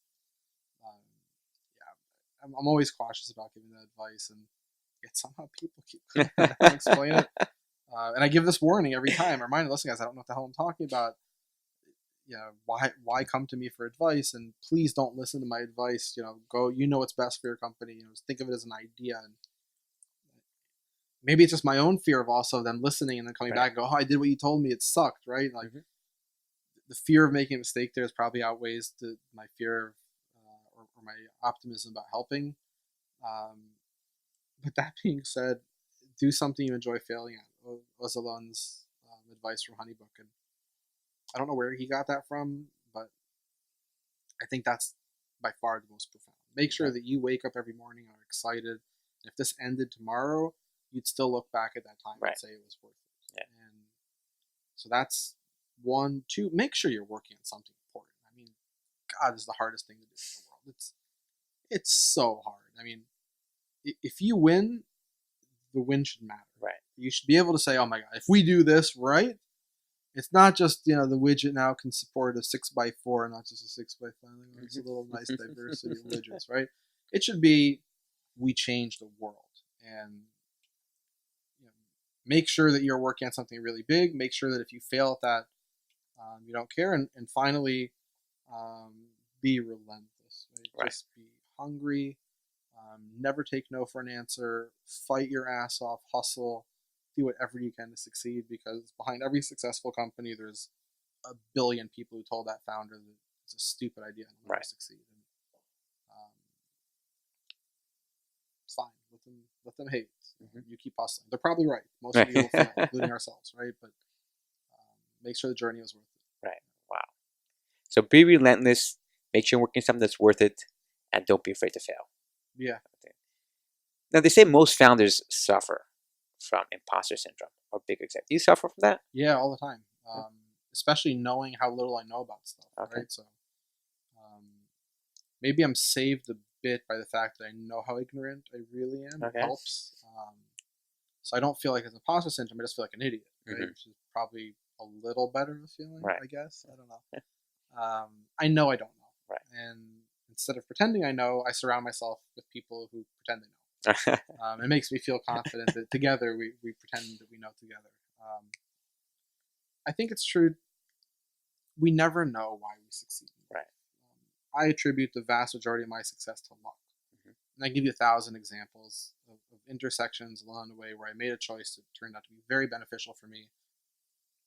B: I'm always cautious about giving that advice, and yet somehow people keep explain it. And I give this warning every time. I remind the listening guys, I don't know what the hell I'm talking about. Why come to me for advice? And please don't listen to my advice. Go. What's best for your company. Think of it as an idea. And maybe it's just my own fear of also them listening and then coming back and go, oh, I did what you told me. It sucked, right? Like the fear of making a mistake there is probably outweighs my fear of or my optimism about helping. But that being said, do something you enjoy failing at. Ozalon's advice from Honeybook, and I don't know where he got that from, but I think that's by far the most profound. Make sure that you wake up every morning and are excited. And if this ended tomorrow, you'd still look back at that time and say it was worth it. Yeah. And so that's 1. 2, make sure you're working on something important. I mean, God, this is the hardest thing to do in the world. It's so hard. I mean, if you win, the win should matter.
A: Right.
B: You should be able to say, oh my God, if we do this right, it's not just, the widget now can support a 6x4 and not just a 6x5. It's a little nice diversity of widgets, right? It should be, we change the world. And make sure that you're working on something really big. Make sure that if you fail at that, you don't care. And finally, be relentless. Right? Just be hungry. Never take no for an answer. Fight your ass off. Hustle. Do whatever you can to succeed, because behind every successful company, there's a billion people who told that founder that it's a stupid idea and will never succeed. And, it's fine. Let them hate. You keep hustling. They're probably right. Most of you will fail, including ourselves, right? But make sure the journey is worth it.
A: Right. Wow. So be relentless. Make sure you're working on something that's worth it, and don't be afraid to fail.
B: Yeah.
A: Now, they say most founders suffer from imposter syndrome or big exec. Do you suffer from that?
B: Yeah, all the time. Especially knowing how little I know about stuff, right? So maybe I'm saved a bit by the fact that I know how ignorant I really am. It helps. So I don't feel like it's imposter syndrome. I just feel like an idiot, right? Which is probably a little better of a feeling, I guess. I don't know. I know I don't know. Right. And instead of pretending I know, I surround myself with people who pretend they know. It makes me feel confident that together we pretend that we know together. I think it's true. We never know why we succeed.
A: Right.
B: I attribute the vast majority of my success to luck. And I give you 1,000 examples of intersections along the way where I made a choice that turned out to be very beneficial for me.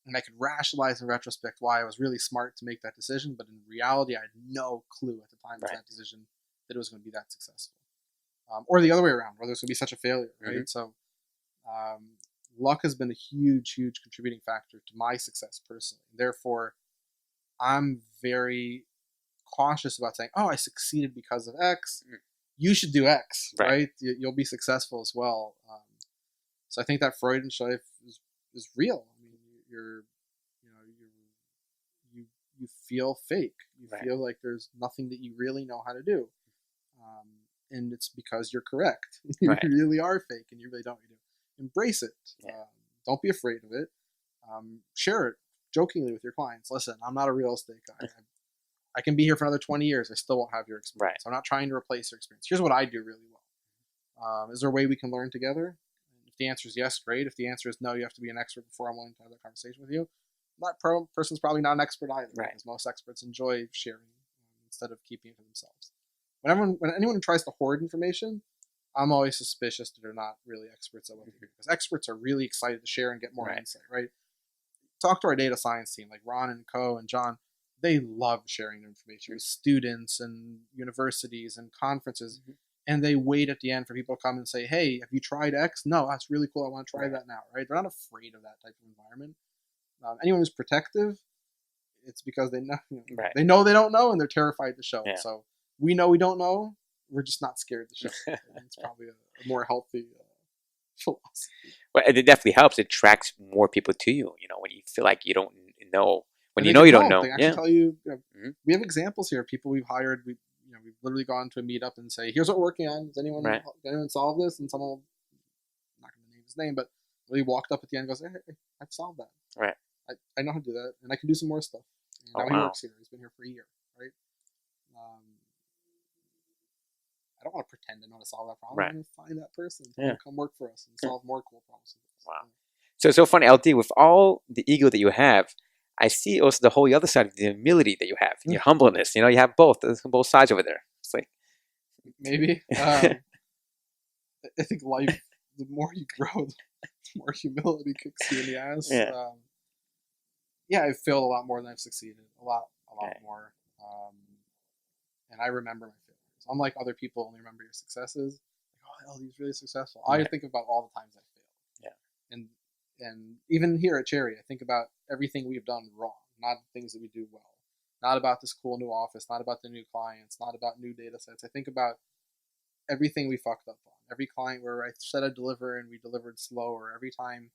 B: And I could rationalize in retrospect why I was really smart to make that decision, but in reality, I had no clue at the time of that decision that it was going to be that successful. Or the other way around, where there's going to be such a failure, right? So luck has been a huge, huge contributing factor to my success personally. Therefore, I'm very cautious about saying, oh, I succeeded because of X. You should do X, right? You'll be successful as well. So I think that Freudenschleife is real. I mean, you feel fake. You feel like there's nothing that you really know how to do. And it's because you're correct. You really are fake, and you really don't. You do. embrace it.
A: Yeah.
B: Don't be afraid of it. Share it jokingly with your clients. Listen, I'm not a real estate guy. I can be here for another 20 years. I still won't have your experience.
A: Right.
B: I'm not trying to replace your experience. Here's what I do really well. Is there a way we can learn together? If the answer is yes, great. If the answer is no, you have to be an expert before I'm willing to have that conversation with you. That person's probably not an expert either,
A: Right.
B: because most experts enjoy sharing instead of keeping it to themselves. When anyone tries to hoard information, I'm always suspicious that they're not really experts at what they do, because experts are really excited to share and get more insight, right? Talk to our data science team, like Ron and Co and John. They love sharing their information with students and universities and conferences. And they wait at the end for people to come and say, hey, have you tried X? No, that's really cool. I want to try that now, right? They're not afraid of that type of environment. Anyone who's protective, it's because they know, they know they don't know, and they're terrified to show it. So we know we don't know. We're just not scared to show it. It's probably a more healthy philosophy.
A: Well, it definitely helps. It attracts more people to you, when you feel like you don't know. When
B: And
A: you
B: they
A: know
B: can
A: you don't
B: help.
A: know.
B: They actually tell you, we have examples here. People we've hired, we've literally gone to a meetup and say, here's what we're working on. Does anyone solve this? And someone will, I'm not going to name his name, but really walked up at the end and goes, hey, I've solved that.
A: Right.
B: I know how to do that, and I can do some more stuff. And now he works here. He's been here for a year, right? I don't want to pretend to know how to solve that problem.
A: Right.
B: I'm going to find that person to come work for us and solve more cool problems.
A: Wow. So it's so funny, LD, with all the ego that you have, I see also the whole other side of the humility that you have, your humbleness. You have both sides over there. It's like
B: maybe. I think life, the more you grow, the more humility kicks you in the ass. I've failed a lot more than I've succeeded. A lot more. And I remember my failures. Unlike other people only remember your successes. Like, LD's really successful. I think about all the times I failed. Yeah. And even here at Cherre, I think about everything we've done wrong, not things that we do well. Not about this cool new office, not about the new clients, not about new data sets. I think about everything we fucked up on. Every client where I said I'd deliver and we delivered slow, or every time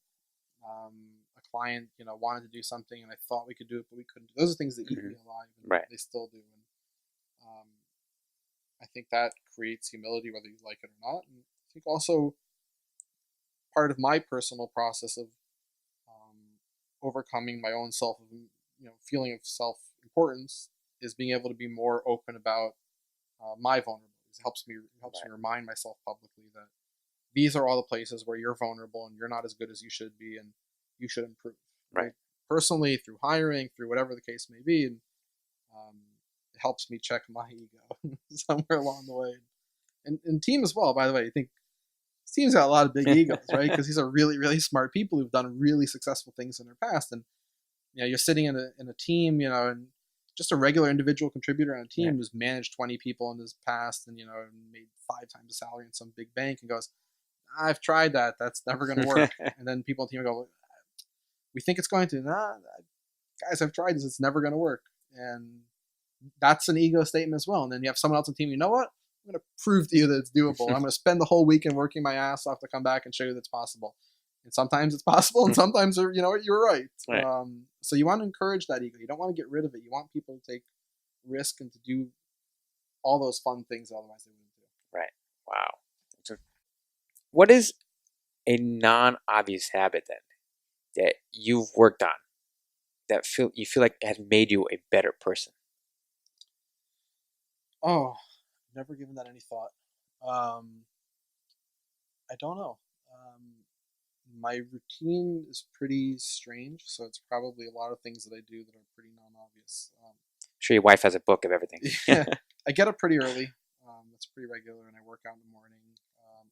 B: a client, wanted to do something and I thought we could do it, but we couldn't do it. Those are things that eat me alive, and they still do. And I think that creates humility, whether you like it or not. And I think also part of my personal process of overcoming my own feeling of self-importance is being able to be more open about my vulnerabilities. It helps me remind myself publicly that these are all the places where you're vulnerable and you're not as good as you should be, and you should improve. Right? Personally, through hiring, through whatever the case may be, and it helps me check my ego somewhere along the way. And team as well, by the way. I think team's got a lot of big egos, right? Because these are really, really smart people who've done really successful things in their past. And you're sitting in a team, and just a regular individual contributor on a team who's managed 20 people in his past, and made 5 times the salary in some big bank, and goes, I've tried that. That's never going to work. And then people on the team go, we think it's going to. Nah, guys, I've tried this. It's never going to work. And that's an ego statement as well. And then you have someone else on the team. You know what? I'm going to prove to you that it's doable. I'm going to spend the whole weekend working my ass off to come back and show you that it's possible. And sometimes it's possible, and sometimes you're right. So you want to encourage that ego. You don't want to get rid of it. You want people to take risk and to do all those fun things otherwise they wouldn't do.
A: Right. Wow. So what is a non-obvious habit then that you've worked on that you feel like has made you a better person?
B: Oh, never given that any thought. I don't know. My routine is pretty strange, so it's probably a lot of things that I do that are pretty non-obvious.
A: I'm sure your wife has a book of everything.
B: I get up pretty early. That's pretty regular, and I work out in the morning.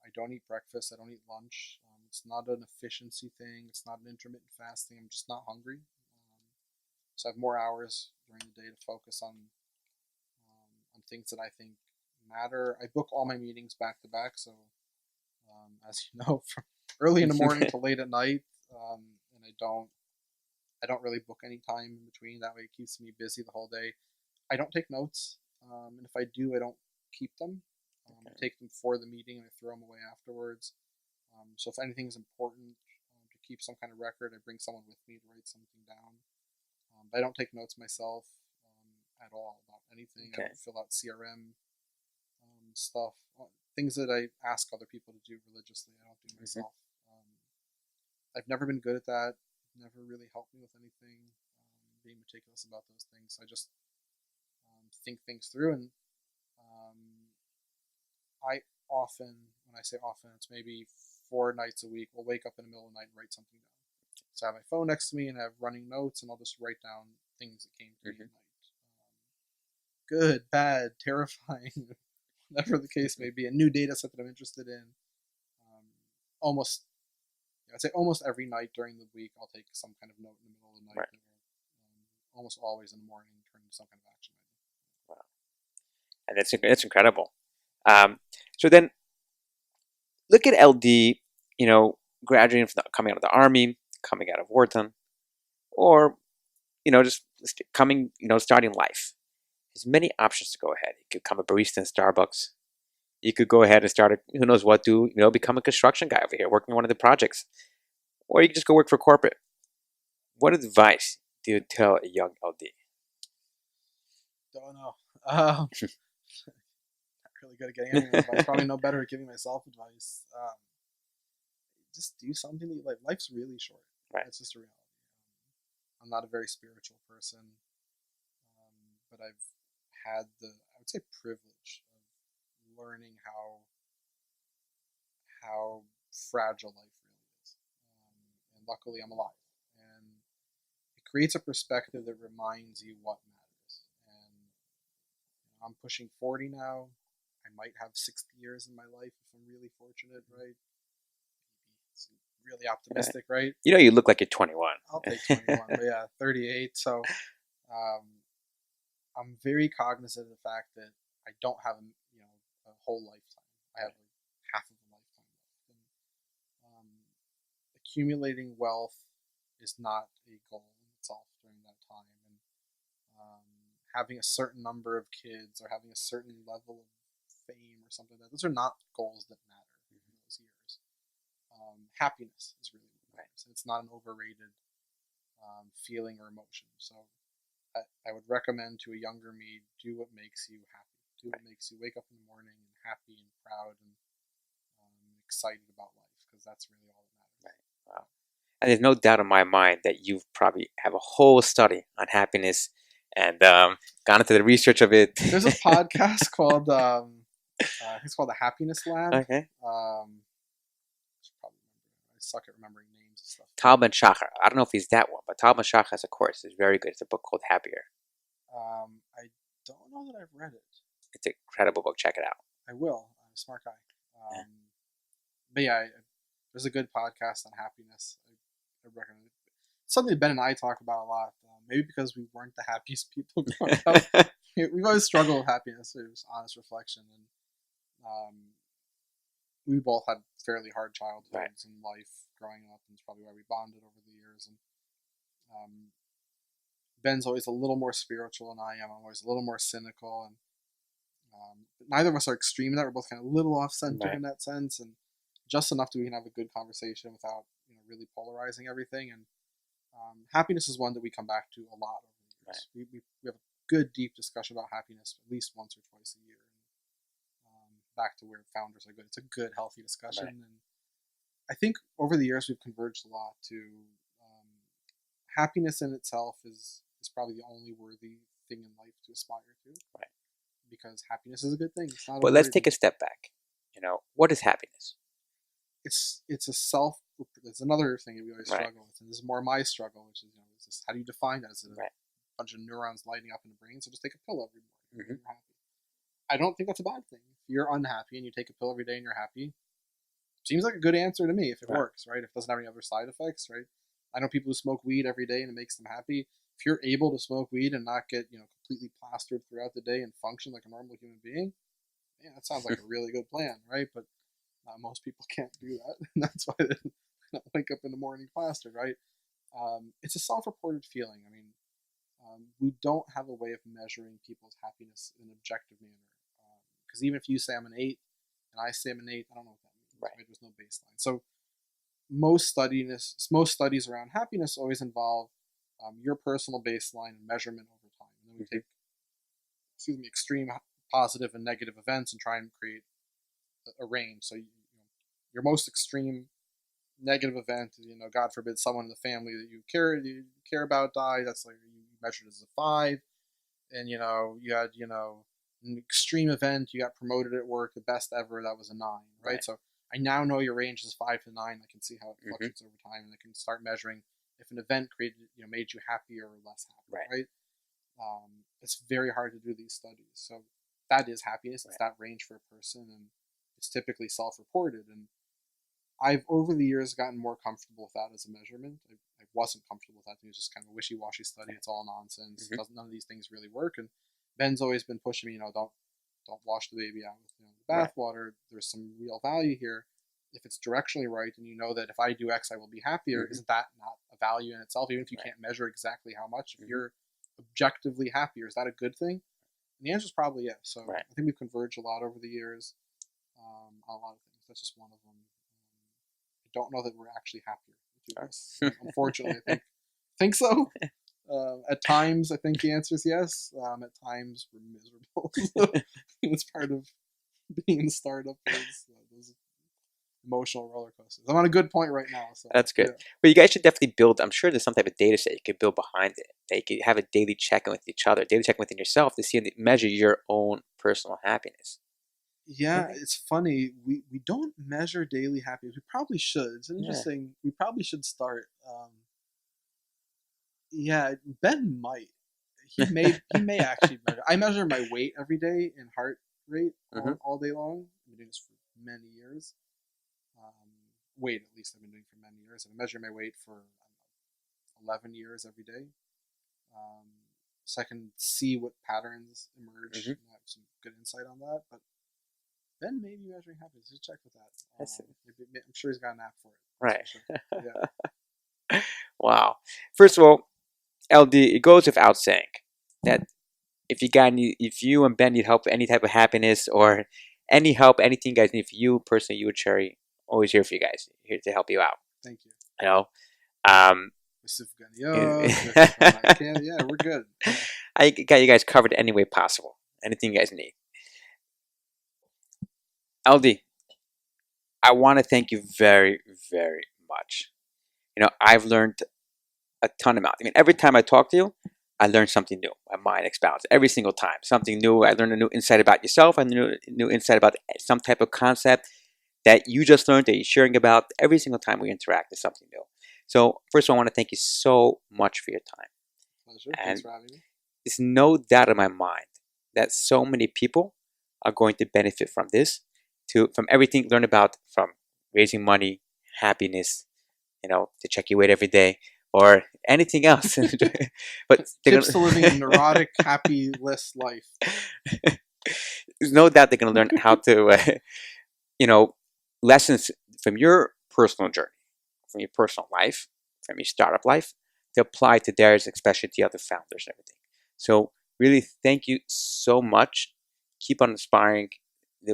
B: I don't eat breakfast. I don't eat lunch. It's not an efficiency thing. It's not an intermittent fasting. I'm just not hungry. So I have more hours during the day to focus on things that I think matter. I book all my meetings back to back, so as you know, from early in the morning to late at night, and I don't really book any time in between. That way, it keeps me busy the whole day. I don't take notes, and if I do, I don't keep them. I take them for the meeting and I throw them away afterwards. So if anything is important to keep some kind of record, I bring someone with me to write something down. But I don't take notes myself at all about anything. I don't fill out CRM stuff. Things that I ask other people to do religiously, I don't do myself. I've never been good at that. Never really helped me with anything. Being meticulous about those things. I just think things through, and I often, when I say often, it's maybe 4 nights a week. We'll wake up in the middle of the night and write something down. So I have my phone next to me and I have running notes, and I'll just write down things that came to me at night. Good, bad, terrifying, whatever the case may be. A new data set that I'm interested in. Almost, I'd say almost every night during the week, I'll take some kind of note in the middle of the night.
A: Right.
B: Almost always in the morning, turn into some kind of action item.
A: Wow. And that's incredible. So then, look at LD, graduating from coming out of the army, coming out of wartime, or just coming, starting life. There's many options to go ahead. You could become a barista in Starbucks. You could go ahead and start who knows what, become a construction guy over here, working on one of the projects, or you could just go work for corporate. What advice do you tell a young LD?
B: Don't know. Not really good at getting anyone advice. Probably no better at giving myself advice. Just do something that you like. Life's really short.
A: Right.
B: That's just a reality. I'm not a very spiritual person, but I've had I would say, privilege of learning how fragile life really is. And luckily, I'm alive, and it creates a perspective that reminds you what matters. And I'm pushing 40 now. I might have 60 years in my life if I'm really fortunate, right? It's really optimistic, right?
A: You look like you're 21.
B: I'll take 21, but yeah, 38. So I'm very cognizant of the fact that I don't have a whole lifetime. I have like half of a lifetime left. And, accumulating wealth is not a goal in itself during that time. And having a certain number of kids or having a certain level of fame or something like that, those are not goals that matter in those years. Happiness is really what matters. And it's not an overrated feeling or emotion. So I would recommend to a younger me, do what makes you happy. Do what makes you wake up in the morning and happy and proud and excited about life, because that's really all that matters.
A: Right. Wow. And there's no doubt in my mind that you probably have a whole study on happiness and gone into the research of it.
B: There's a podcast called, I think it's called The Happiness Lab.
A: Okay.
B: I suck at remembering names and stuff.
A: Tal Ben-Shahar. I don't know if he's that one, but Tal Ben-Shahar has a course. It's very good. It's a book called Happier.
B: I don't know that I've read it.
A: It's an incredible book. Check it out.
B: I will. I'm a smart guy. But yeah, there's a good podcast on happiness. I recommend it. Something that Ben and I talk about a lot. Maybe because we weren't the happiest people growing up. We've always struggled with happiness. It was honest reflection, and we both had fairly hard childhoods in life growing up, and it's probably why we bonded over the years. And Ben's always a little more spiritual than I am. I'm always a little more cynical, and neither of us are extreme in that. We're both kind of a little off center in that sense, and just enough that we can have a good conversation without really polarizing everything. And happiness is one that we come back to a lot over the years. We have a good deep discussion about happiness at least once or twice a year. And back to where founders are good. It's a good, healthy discussion, and I think over the years we've converged a lot to happiness in itself is probably the only worthy thing in life to aspire to.
A: Right.
B: Because happiness is a good thing. It's not.
A: But let's take a step back. What is happiness?
B: It's a self. It's another thing that we always struggle with, and this is more my struggle, which is how do you define that? Is it a bunch of neurons lighting up in the brain? So just take a pill every morning and you're happy. I don't think that's a bad thing. If you're unhappy and you take a pill every day and you're happy, seems like a good answer to me if it works, right? If it doesn't have any other side effects, right? I know people who smoke weed every day and it makes them happy. If you're able to smoke weed and not get completely plastered throughout the day and function like a normal human being, man, that sounds like a really good plan, right? But most people can't do that, and that's why they don't wake up in the morning plastered, right? It's a self-reported feeling. I mean, we don't have a way of measuring people's happiness in an objective manner, because even if you say I'm an 8 and I say I'm an 8, I don't know what that means. Right? There's no baseline. So most studies around happiness always involve your personal baseline and measurement over time, and then we take extreme positive and negative events and try and create a range. So your most extreme negative event, God forbid someone in the family that you care about died, that's like you measured as a 5. And you had an extreme event, you got promoted at work, the best ever, that was a 9, right? So I now know your range is 5 to 9. I can see how it fluctuates over time, and I can start measuring if an event made you happier or less happy, right? It's very hard to do these studies, so that is happiness. It's that range for a person, and it's typically self-reported. And I've over the years gotten more comfortable with that as a measurement. I wasn't comfortable with that. It was just kind of a wishy-washy study. It's all nonsense. None of these things really work. And Ben's always been pushing me, don't wash the baby out with the bathwater. There's some real value here. If it's directionally right, and you know that if I do X, I will be happier, isn't that not a value in itself? Even if you can't measure exactly how much, if you're objectively happier, is that a good thing? And the answer is probably yes. So I think we've converged a lot over the years on a lot of things. That's just one of them. I don't know that we're actually happier to do this. Unfortunately, I think so. At times, I think the answer is yes. At times, we're miserable. It's part of being in startup. Those emotional roller coasters. I'm on a good point right now. So
A: that's good. But you guys should definitely build. I'm sure there's some type of data set you could build behind it. That you could have a daily check-in with each other, daily check-in within yourself to see and measure your own personal happiness.
B: Yeah, it's funny. We don't measure daily happiness. We probably should. It's interesting. We probably should start. Yeah, Ben might. He may actually measure. I measure my weight every day and heart rate all day long. I've been doing this for many years. Weight, at least, I've been doing for many years. I've been measuring my weight for 11 years every day. So I can see what patterns emerge and have some good insight on that. But Ben may be measuring happiness. Just check with that. I'm sure he's got an app for it.
A: Right.
B: Sure.
A: Yeah. Wow. First of all, LD, it goes without saying that if you and Ben need help with any type of happiness or any help, anything you guys need, for you personally, you and Cherre, always here for you guys, here to help you out.
B: Thank you.
A: You know,
B: yeah, we're good.
A: I got you guys covered any way possible. Anything you guys need. LD, I want to thank you very, very much. I've learned a ton amount. I mean, every time I talk to you, I learn something new. My mind expands every single time. Something new. I learn a new insight about yourself. I learn a new insight about some type of concept that you just learned, that you're sharing about. Every single time we interact is something new. So first of all, I want to thank you so much for your time.
B: Pleasure. Thanks for having me.
A: There's no doubt in my mind that so many people are going to benefit from this, from everything learn about, from raising money, happiness, to check your weight every day, or anything else. But
B: tips to living a neurotic, happy-less life.
A: There's no doubt they're going to learn how to, lessons from your personal journey, from your personal life, from your startup life, to apply to theirs, especially to other founders and everything. So really, thank you so much. Keep on inspiring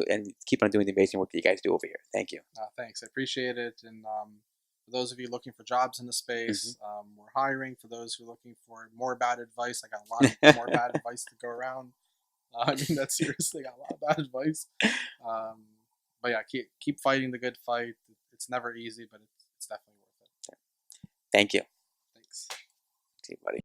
A: and keep on doing the amazing work that you guys do over here. Thank you.
B: Thanks. I appreciate it. And for those of you looking for jobs in the space, we're hiring. For those who are looking for more bad advice, I got a lot of more bad advice to go around. I mean that seriously. I got a lot of bad advice. But yeah, keep fighting the good fight. It's never easy, but it's definitely worth it.
A: Thank you.
B: Thanks.
A: See you, buddy.